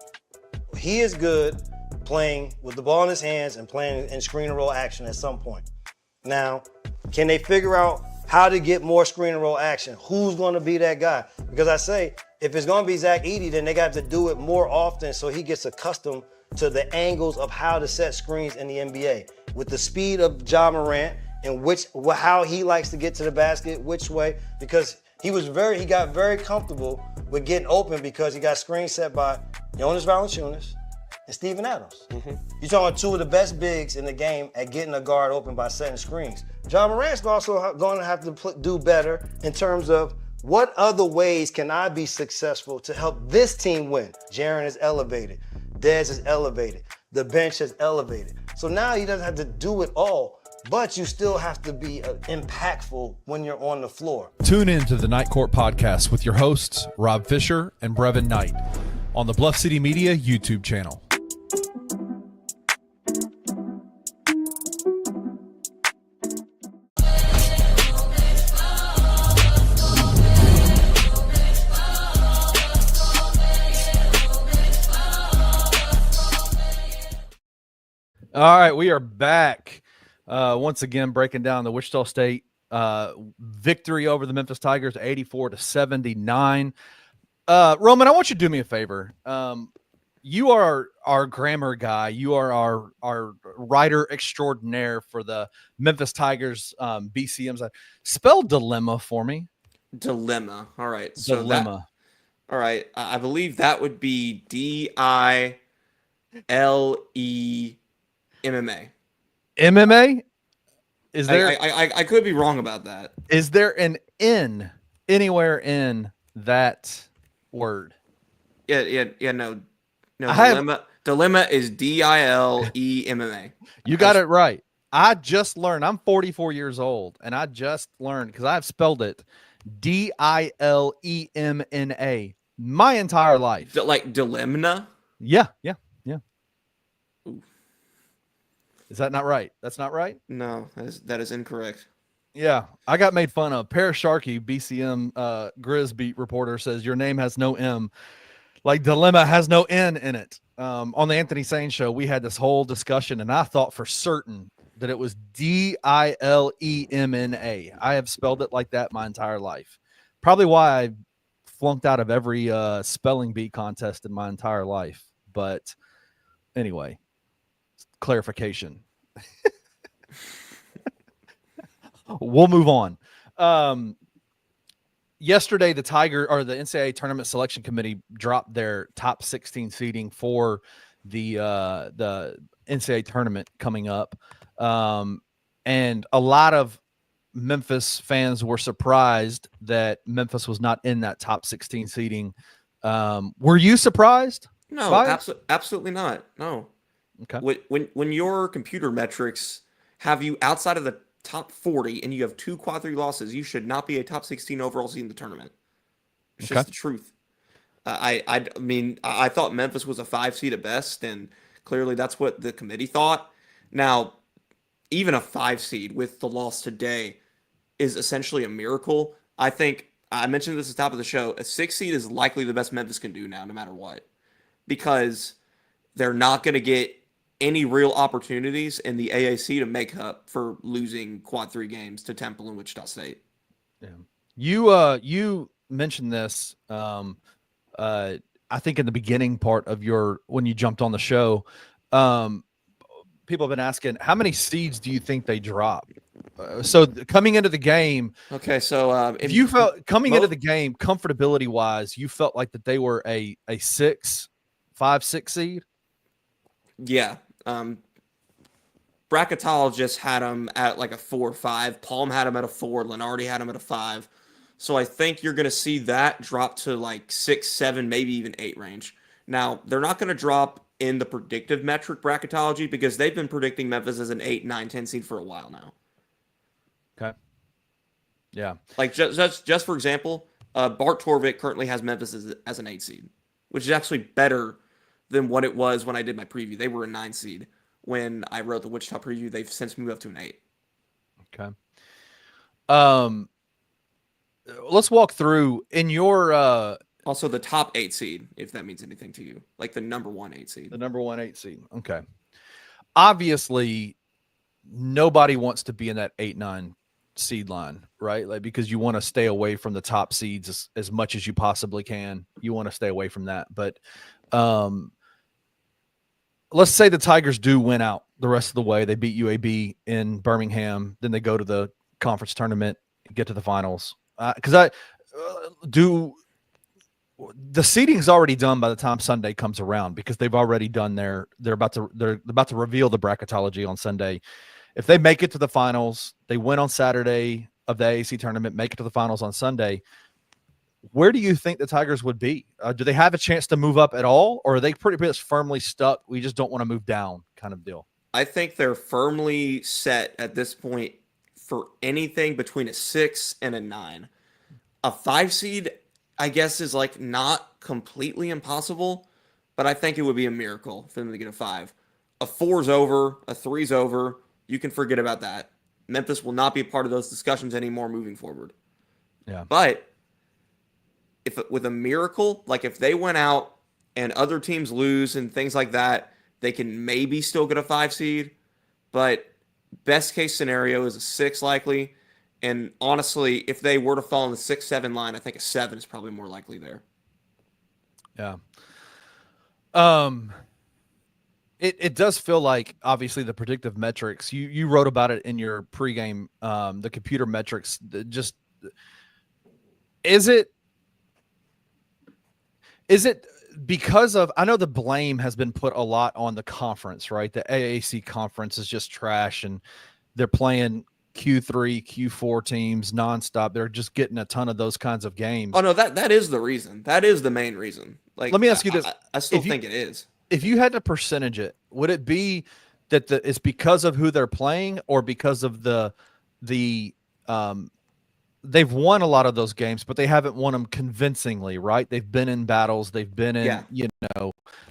He is good playing with the ball in his hands and playing in screen and roll action at some point. Now, can they figure out how to get more screen and roll action? Who's going to be that guy? Because I say, if it's going to be Zach Edey, then they got to do it more often so he gets accustomed to the angles of how to set screens in the NBA. With the speed of Ja Morant and how he likes to get to the basket, which way, because he got very comfortable with getting open because he got screens set by Jonas Valanciunas and Steven Adams. Mm-hmm. You're talking two of the best bigs in the game at getting a guard open by setting screens. Ja Morant's also going to have to do better in terms of what other ways can I be successful to help this team win? Jaren is elevated. Dez is elevated. The bench is elevated. So now he doesn't have to do it all, but you still have to be impactful when you're on the floor. Tune in to the Night Court Podcast with your hosts, Rob Fisher and Brevin Knight, on the Bluff City Media YouTube channel. All right, we are back once again, breaking down the Wichita State victory over the Memphis Tigers, 84-79. Roman, I want you to do me a favor. you are our grammar guy. You are our writer extraordinaire for the Memphis Tigers BCMs. Spell dilemma for me. Dilemma. All right. So Dilemma. All right. I believe that would be DILEMMA. MMA? Is there? I could be wrong about that. Is there an N anywhere in that word? Yeah. No. Dilemma is DILEMMA. You got it right. I just learned. I'm 44 years old, and I just learned because I've spelled it DILEMNA my entire life. Like dilemma? Yeah. Ooh. Is that not right? That's not right? No, that is incorrect. Yeah, I got made fun of. Pear Sharkey, BCM Grizz beat reporter, says your name has no M. Like dilemma has no N in it. On the Anthony Sane show, we had this whole discussion, and I thought for certain that it was DILEMNA. I have spelled it like that my entire life. Probably why I flunked out of every spelling bee contest in my entire life. But anyway, clarification. We'll move on. Yesterday, the NCAA Tournament Selection Committee dropped their top 16 seeding for the NCAA tournament coming up, and a lot of Memphis fans were surprised that Memphis was not in that top 16 seeding. Were you surprised? No, absolutely not. No. Okay. When your computer metrics have you outside of the top 40 and you have 2 quad 3 losses, you should not be a top 16 overall seed in the tournament. It's just the truth. I mean, I thought Memphis was a 5 seed at best, and clearly that's what the committee thought. Now, even a 5 seed with the loss today is essentially a miracle. I think I mentioned this at the top of the show. A 6 seed is likely the best Memphis can do now, no matter what, because they're not going to get any real opportunities in the AAC to make up for losing quad 3 games to Temple and Wichita State. Yeah. You mentioned this, I think in the beginning part of when you jumped on the show, people have been asking, how many seeds do you think they drop? So coming into the game. Okay. So if you felt coming into the game, comfortability wise, you felt like that they were a 5, 6 seed. Yeah. Bracketologists had them at like a 4 or 5. Palm had them at a 4. Lenardi had them at a 5. So I think you're going to see that drop to like 6, 7, maybe even 8 range. Now, they're not going to drop in the predictive metric bracketology because they've been predicting Memphis as an 8, 9, 10 seed for a while now. Okay. Yeah. Like just for example, Bart Torvik currently has Memphis as an 8 seed, which is actually better than what it was when I did my preview. They were a 9 seed when I wrote the Wichita preview. They've since moved up to an 8. Okay. Let's walk through in your also the top 8 seed, if that means anything to you, like the number 1 8 seed. The number 1 8 seed. Okay. Obviously, nobody wants to be in that 8, 9 seed line, right? Like, because you want to stay away from the top seeds as much as you possibly can. You want to stay away from that. But let's say the Tigers do win out the rest of the way. They beat UAB in Birmingham. Then they go to the conference tournament, get to the finals. Because the seeding is already done by the time Sunday comes around, because they've already done they're about to reveal the bracketology on Sunday. If they make it to the finals, they win on Saturday of the AAC tournament, make it to the finals on Sunday. Where do you think the Tigers would be? Do they have a chance to move up at all, or are they pretty much firmly stuck? We just don't want to move down kind of deal. I think they're firmly set at this point for anything between a 6 and a 9. A 5 seed, I guess, is like not completely impossible, but I think it would be a miracle for them to get a 5. A 4's over, a 3's over. You can forget about that. Memphis will not be a part of those discussions anymore moving forward. Yeah. But if with a miracle, like if they went out and other teams lose and things like that, they can maybe still get a 5 seed. But best case scenario is a 6 likely. And honestly, if they were to fall in the 6-7 line, I think a 7 is probably more likely there. Yeah. It does feel like, obviously, the predictive metrics, you wrote about it in your pregame, the computer metrics, just is it because of, I know the blame has been put a lot on the conference, right? The AAC conference is just trash, and they're playing Q3, Q4 teams nonstop. They're just getting a ton of those kinds of games. Oh no, that is the reason. That is the main reason. Like, let me ask you this: I still think it is. If you had to percentage it, would it be that it's because of who they're playing, or because of the they've won a lot of those games, but they haven't won them convincingly, right? They've been in battles, they've been in,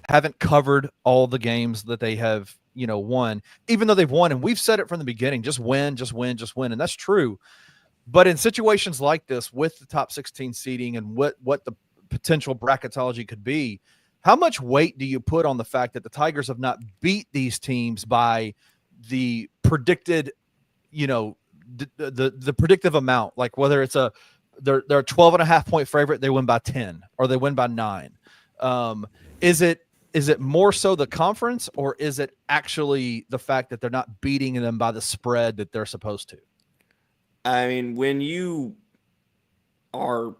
haven't covered all the games that they have, won, even though they've won. And we've said it from the beginning, just win, just win, just win. And that's true. But in situations like this, with the top 16 seeding and what the potential bracketology could be, how much weight do you put on the fact that the Tigers have not beat these teams by the predicted, the predictive amount, like whether it's they're a 12.5 point favorite, they win by 10 or they win by 9. Is it more so the conference, or is it actually the fact that they're not beating them by the spread that they're supposed to? I mean, when you are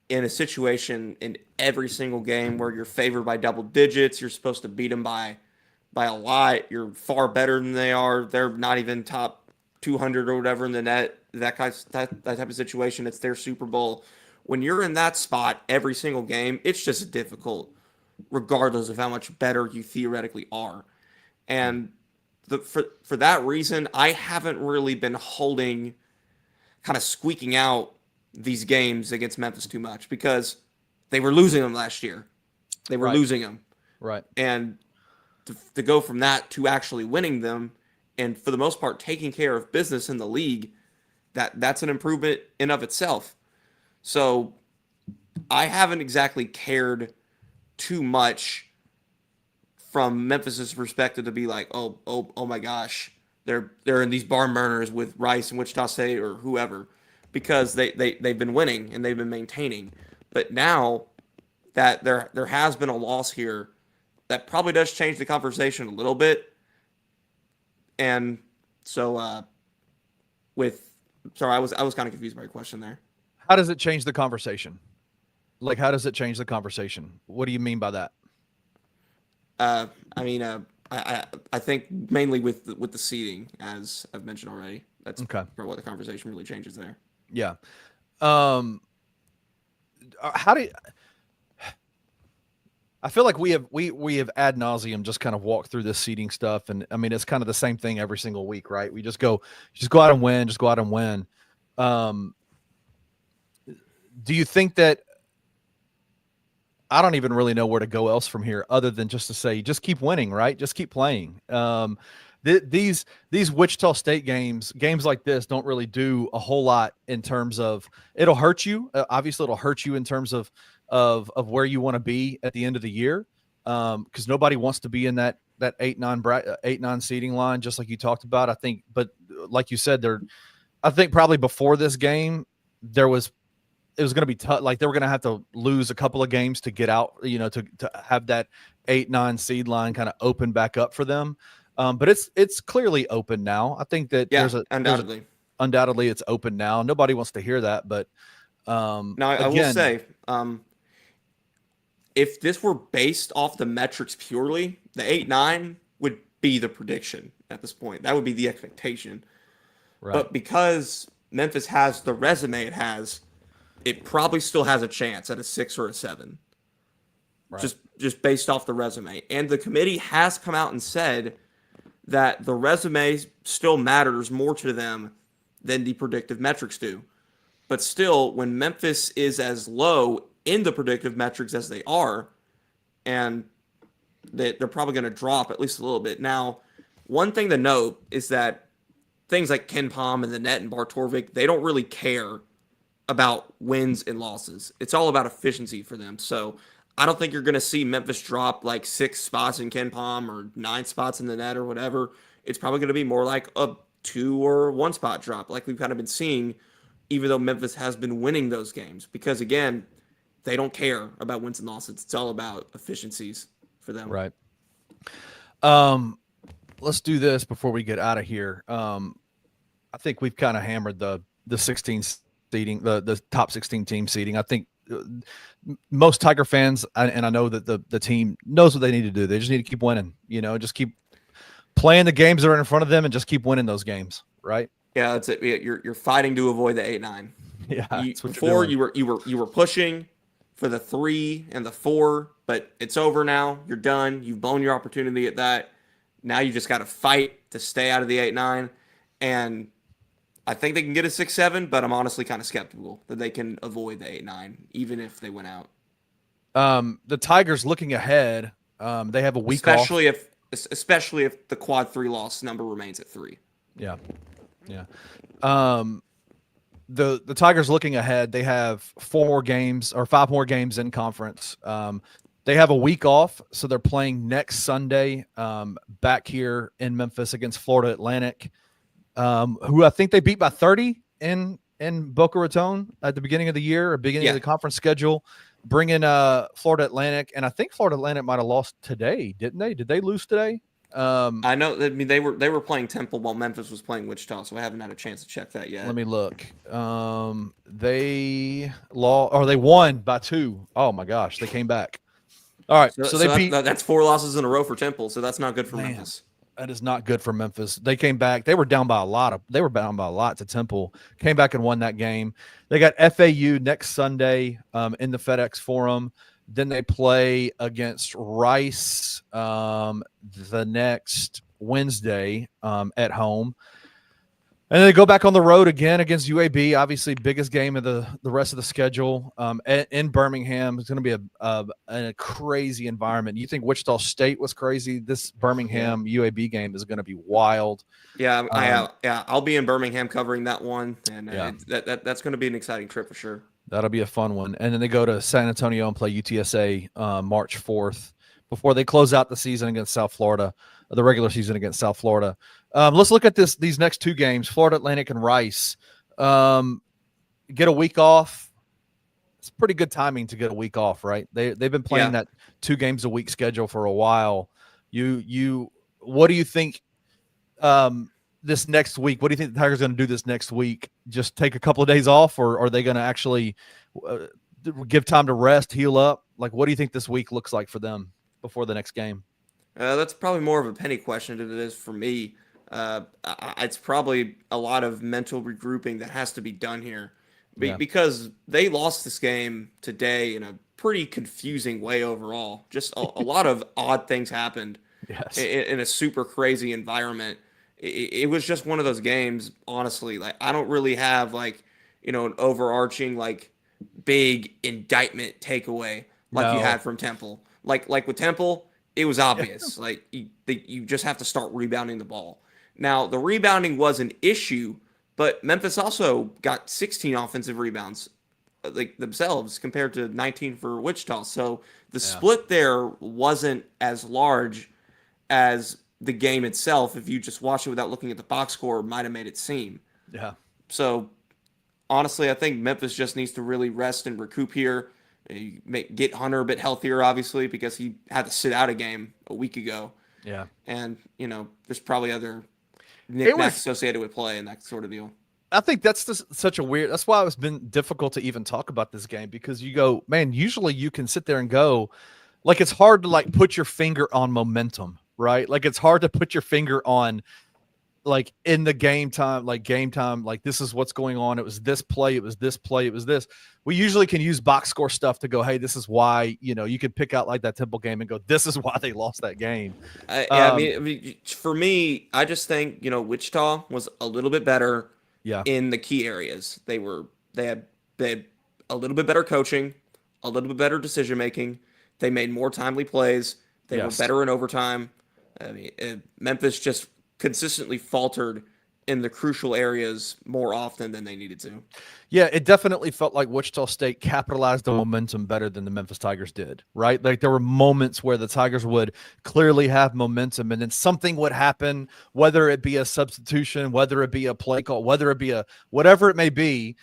in a situation in every single game where you're favored by double digits, you're supposed to beat them by a lot, you're far better than they are. They're not even top 200 or whatever in the net, that type of situation. It's their Super Bowl. When you're in that spot every single game, it's just difficult, regardless of how much better you theoretically are. And for that reason, I haven't really been kind of squeaking out these games against Memphis too much, because they were losing them last year. They were losing them. Right. And to go from that to actually winning them, and for the most part taking care of business in the league, that's an improvement in of itself. So I haven't exactly cared too much from Memphis's perspective to be like, oh my gosh, they're in these barn burners with Rice and Wichita State or whoever, because they've been winning and they've been maintaining. But now that there has been a loss here, that probably does change the conversation a little bit. And so I was kind of confused by your question there. How does it change the conversation? Like, how does it change the conversation? What do you mean by that? I think mainly with the seeding, as I've mentioned already. That's okay. For what the conversation really changes there. Yeah. How do you, I feel like we have ad nauseum just kind of walked through this seeding stuff, and I mean it's kind of the same thing every single week, right? We just go out and win, just go out and win. Do you think that, I don't even really know where to go else from here other than just to say, just keep winning, right? Just keep playing. These Wichita State games like this don't really do a whole lot in terms of, it'll hurt you. Obviously it'll hurt you in terms of where you want to be at the end of the year. Cause nobody wants to be in that 8-9 seeding line, just like you talked about, I think. But like you said, I think probably before this game, it was going to be tough. Like they were going to have to lose a couple of games to get out, to have that 8-9 seed line kind of open back up for them. But it's clearly open now. I think that undoubtedly it's open now. Nobody wants to hear that, but now I will say, if this were based off the metrics purely, the 8-9 would be the prediction at this point. That would be the expectation. Right. But because Memphis has the resume it has, it probably still has a chance at a 6 or a 7. Right. Just based off the resume. And the committee has come out and said that the resume still matters more to them than the predictive metrics do. But still, when Memphis is as low in the predictive metrics as they are, and they're probably going to drop at least a little bit. Now, one thing to note is that things like Ken Pom and the net and Bartorvik, they don't really care about wins and losses. It's all about efficiency for them. So I don't think you're going to see Memphis drop like 6 spots in Ken Pom or 9 spots in the net or whatever. It's probably going to be more like a 2 or 1 spot drop, like we've kind of been seeing, even though Memphis has been winning those games. Because again, they don't care about wins and losses. It's all about efficiencies for them. Right. Let's do this before we get out of here. I think we've kind of hammered the 16 seeding, the top 16 team seeding. I think most Tiger fans, and I know that the team knows what they need to do. They just need to keep winning, just keep playing the games that are in front of them and just keep winning those games. Right. Yeah, that's it. You're fighting to avoid the 8-9. Yeah. Before you were pushing for the 3 and the 4, but it's over now. You're done. You've blown your opportunity at that. Now you just got to fight to stay out of the 8-9. And I think they can get a 6-7, but I'm honestly kind of skeptical that they can avoid the 8-9, even if they went out. The Tigers looking ahead, they have a week off. Especially if the quad 3 loss number remains at 3. Yeah. Yeah. The Tigers looking ahead, they have 5 more games in conference. They have a week off, so they're playing next Sunday back here in Memphis against Florida Atlantic, who I think they beat by 30 in Boca Raton at the beginning of the year, or beginning of the conference schedule. Bring in Florida Atlantic, and I think Florida Atlantic might have lost today, didn't they? Did they lose today? I know. I mean, they were playing Temple while Memphis was playing Wichita, so I haven't had a chance to check that yet. Let me look. They won by 2. Oh my gosh, they came back. All right, so they beat. That's 4 losses in a row for Temple, so that's not good for Memphis. That is not good for Memphis. They came back. They were down by a lot to Temple. Came back and won that game. They got FAU next Sunday in the FedEx Forum. Then they play against Rice the next Wednesday at home. And then they go back on the road again against UAB, obviously biggest game of the rest of the schedule in Birmingham. It's going to be a crazy environment. You think Wichita State was crazy? This Birmingham UAB game is going to be wild. Yeah, I'll be in Birmingham covering that one, and that's going to be an exciting trip for sure. That'll be a fun one. And then they go to San Antonio and play UTSA March 4th before they close out the season against South Florida, the regular season against South Florida. Let's look at these next 2 games, Florida Atlantic and Rice. Get a week off. It's pretty good timing to get a week off, right? They've been playing that 2 games a week schedule for a while. What do you think this next week? What do you think the Tigers are going to do this next week? Just take a couple of days off, or are they going to actually give time to rest, heal up? Like, what do you think this week looks like for them before the next game? That's probably more of a penny question than it is for me. It's probably a lot of mental regrouping that has to be done here because they lost this game today in a pretty confusing way overall. Just a lot of odd things happened in a super crazy environment. It was just one of those games, honestly. Like, I don't really have an overarching big indictment takeaway you had from Temple. Like with Temple, it was obvious. You just have to start rebounding the ball. Now, the rebounding was an issue, but Memphis also got 16 offensive rebounds themselves compared to 19 for Wichita. So the split there wasn't as large as the game itself, if you just watch it without looking at the box score, might have made it seem. Yeah. So honestly, I think Memphis just needs to really rest and recoup here. Get Hunter a bit healthier, obviously, because he had to sit out a game a week ago. Yeah. And, there's probably other knickknacks associated with play and that sort of deal. I think that's just such a weird – that's why it's been difficult to even talk about this game, because you go, man, usually you can sit there and go, it's hard to, put your finger on momentum, right? It's hard to put your finger on in the game time, this is what's going on. It was this play. It was this play. It was this. We usually can use box score stuff to go, hey, this is why, you could pick out that Temple game and go, this is why they lost that game. I mean, for me, I just think, Wichita was a little bit better in the key areas. They had a little bit better coaching, a little bit better decision-making. They made more timely plays. They were better in overtime. I mean, Memphis just consistently faltered in the crucial areas more often than they needed to. Yeah, it definitely felt like Wichita State capitalized the momentum better than the Memphis Tigers did, right? There were moments where the Tigers would clearly have momentum, and then something would happen, whether it be a substitution, whether it be a play call, whether it be whatever it may be,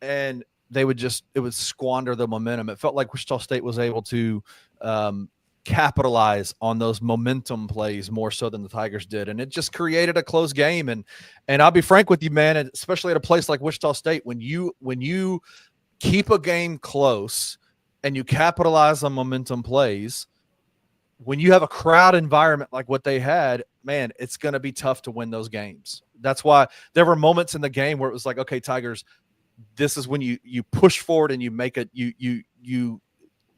and it would squander the momentum. It felt like Wichita State was able to capitalize on those momentum plays more so than the Tigers did, and it just created a close game. And I'll be frank with you, man, especially at a place like Wichita State, when you keep a game close and you capitalize on momentum plays, when you have a crowd environment like what they had, man, it's going to be tough to win those games. That's why there were moments in the game where it was like, okay, Tigers, this is when you push forward and you make it, you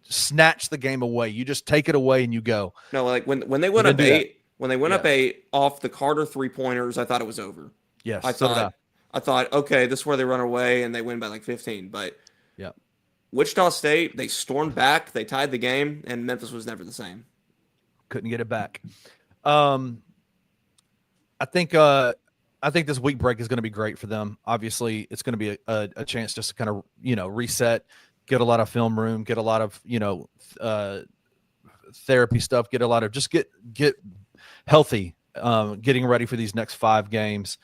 snatch the game away. You just take it away and you go. No, like when they went up 8, when they went up 8 off the Carter 3-pointers, I thought it was over. Yes, I thought, okay, this is where they run away and they win by like 15. But yeah, Wichita State, they stormed back, they tied the game, and Memphis was never the same. Couldn't get it back. I think this week break is going to be great for them. Obviously, it's going to be a chance just to kind of, reset, get a lot of film room, get a lot of, therapy stuff, get a lot of just get healthy, getting ready for these next 5 games.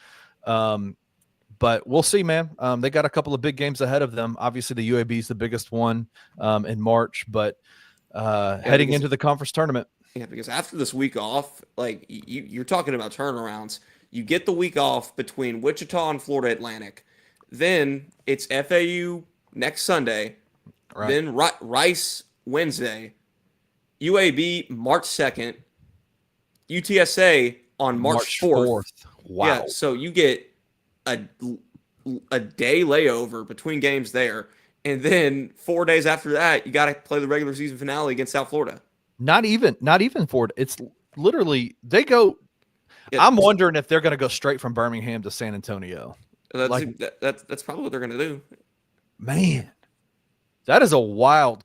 But we'll see, man. They got a couple of big games ahead of them. Obviously, the UAB is the biggest one in March, but heading into the conference tournament. Yeah, because after this week off, like you're talking about turnarounds. You get the week off between Wichita and Florida Atlantic. Then it's FAU next Sunday. Right. Then Rice Wednesday. UAB March 2nd. UTSA on March 4th. Wow. Yeah, so you get a day layover between games there. And then 4 days after that, you got to play the regular season finale against South Florida. Not even Florida. It's literally they go. I'm wondering if they're going to go straight from Birmingham to San Antonio. That's probably what they're going to do. Man, that is a wild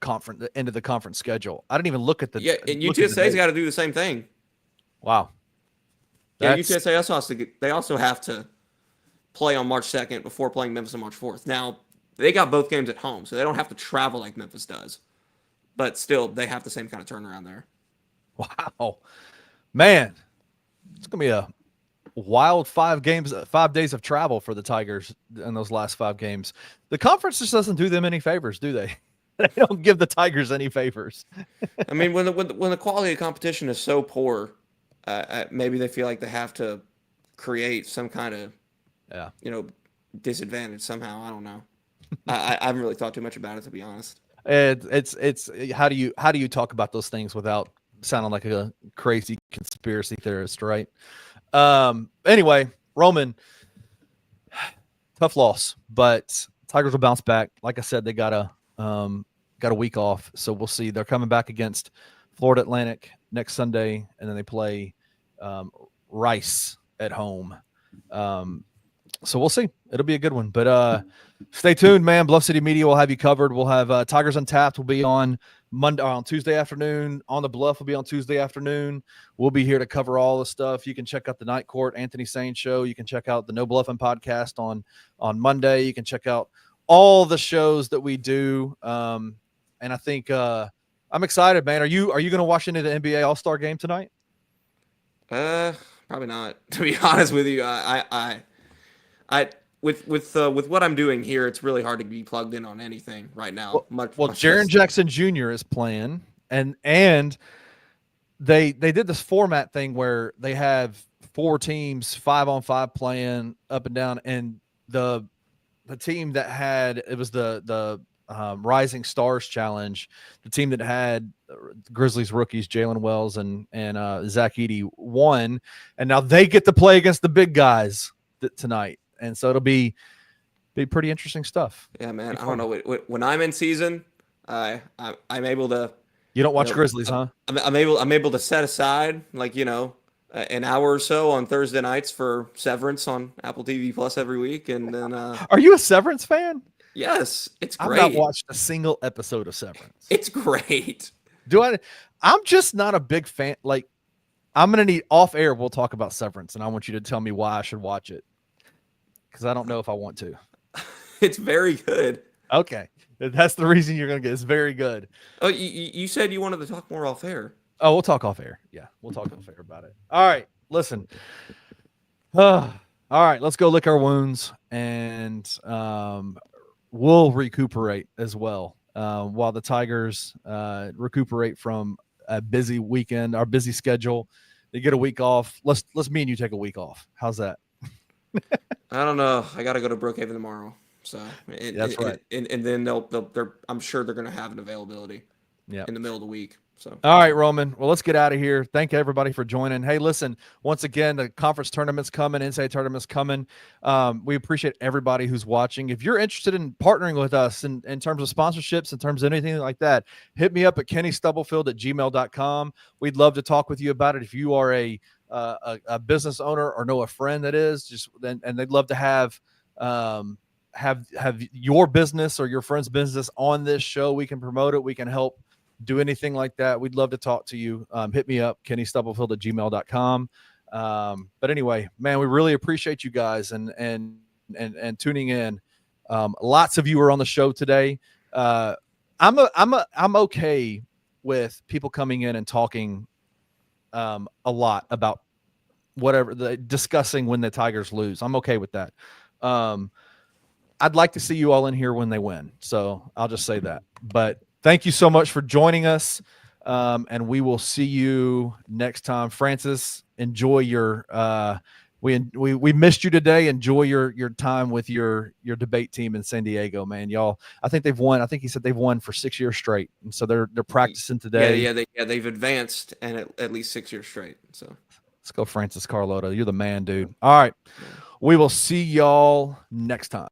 end of the conference schedule. I didn't even look at the. Yeah, and UTSA's got to do the same thing. Wow. UTSA they also have to play on March 2nd before playing Memphis on March 4th. Now they got both games at home, so they don't have to travel like Memphis does. But still, they have the same kind of turnaround there. Wow. Man, it's going to be a wild 5 days of travel for the Tigers in those last 5 games. The conference just doesn't do them any favors, do they? They don't give the Tigers any favors. I mean, when the quality of competition is so poor, maybe they feel like they have to create some kind of, disadvantage somehow. I don't know. I haven't really thought too much about it, to be honest. It's how do you talk about those things without sounding like a crazy conspiracy theorist, right? Anyway, Roman, tough loss, but Tigers will bounce back. Like I said, they got a week off, so we'll see. They're coming back against Florida Atlantic next Sunday, and then they play Rice at home. So we'll see. It'll be a good one. But stay tuned, man. Bluff City Media will have you covered. We'll have Tigers Untapped will be on Tuesday afternoon. On the Bluff will be on Tuesday afternoon. We'll be here to cover all the stuff. You can check out the Night Court Anthony Sane show. You can check out the No Bluffing podcast on Monday. You can check out all the shows that we do. And I think I'm excited, man. Are you going to watch into the NBA All-Star game tonight? Probably not. To be honest with you, with what I'm doing here, it's really hard to be plugged in on anything right now. Well, Jaren Jackson Jr. is playing, and they did this format thing where they have 4 teams 5-on-5 playing up and down, and the team that had it was the Rising Stars Challenge, the team that had Grizzlies rookies Jalen Wells and Zach Edey won, and now they get to play against the big guys tonight. And so it'll be pretty interesting stuff. Yeah, man. I don't know. When I'm in season, I'm able to. You don't watch Grizzlies, huh? I'm able to set aside an hour or so on Thursday nights for Severance on Apple TV Plus every week, and then. Are you a Severance fan? Yes, it's great. I've not watched a single episode of Severance. It's great. I'm just not a big fan. Like, I'm gonna need off air. We'll talk about Severance, and I want you to tell me why I should watch it. Because I don't know if I want to. It's very good. Okay. That's the reason you're going to get. It's very good. Oh, you said you wanted to talk more off air. Oh, we'll talk off air. Yeah, we'll talk off air about it. All right. Listen. All right. Let's go lick our wounds, and we'll recuperate as well while the Tigers recuperate from a busy weekend, our busy schedule. They get a week off. Let's me and you take a week off. How's that? I don't know. I got to go to Brookhaven tomorrow. So that's right. And then they're I'm sure they're going to have an availability in the middle of the week. So all right, Roman. Well, let's get out of here. Thank everybody for joining. Hey, listen, once again, the conference tournament's coming, NCAA tournament's coming. We appreciate everybody who's watching. If you're interested in partnering with us in terms of sponsorships, in terms of anything like that, hit me up at kennystubblefield@gmail.com. We'd love to talk with you about it. If you are a business owner or know a friend that is, and they'd love to have your business or your friend's business on this show, we can promote it. We can help do anything like that. We'd love to talk to you. Hit me up, kennystubblefield@gmail.com. But anyway, man, we really appreciate you guys and tuning in. Lots of you are on the show today. I'm okay with people coming in and talking a lot about whatever discussing when the Tigers lose. I'm okay with that. I'd like to see you all in here when they win. So I'll just say that. But thank you so much for joining us. And we will see you next time. Francis, enjoy your we missed you today. Enjoy your time with your debate team in San Diego, man. Y'all, I think they've won. I think he said they've won for 6 years straight. And so they're practicing today. They've advanced and at least 6 years straight. So let's go, Francis Carlota. You're the man, dude. All right. We will see y'all next time.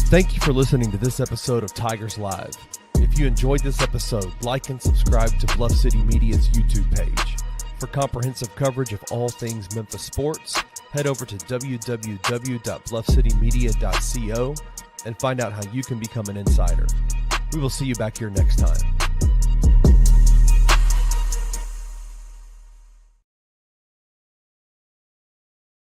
Thank you for listening to this episode of Tigers Live. If you enjoyed this episode, like and subscribe to Bluff City Media's YouTube page. For comprehensive coverage of all things Memphis sports, head over to www.bluffcitymedia.co and find out how you can become an insider. We will see you back here next time.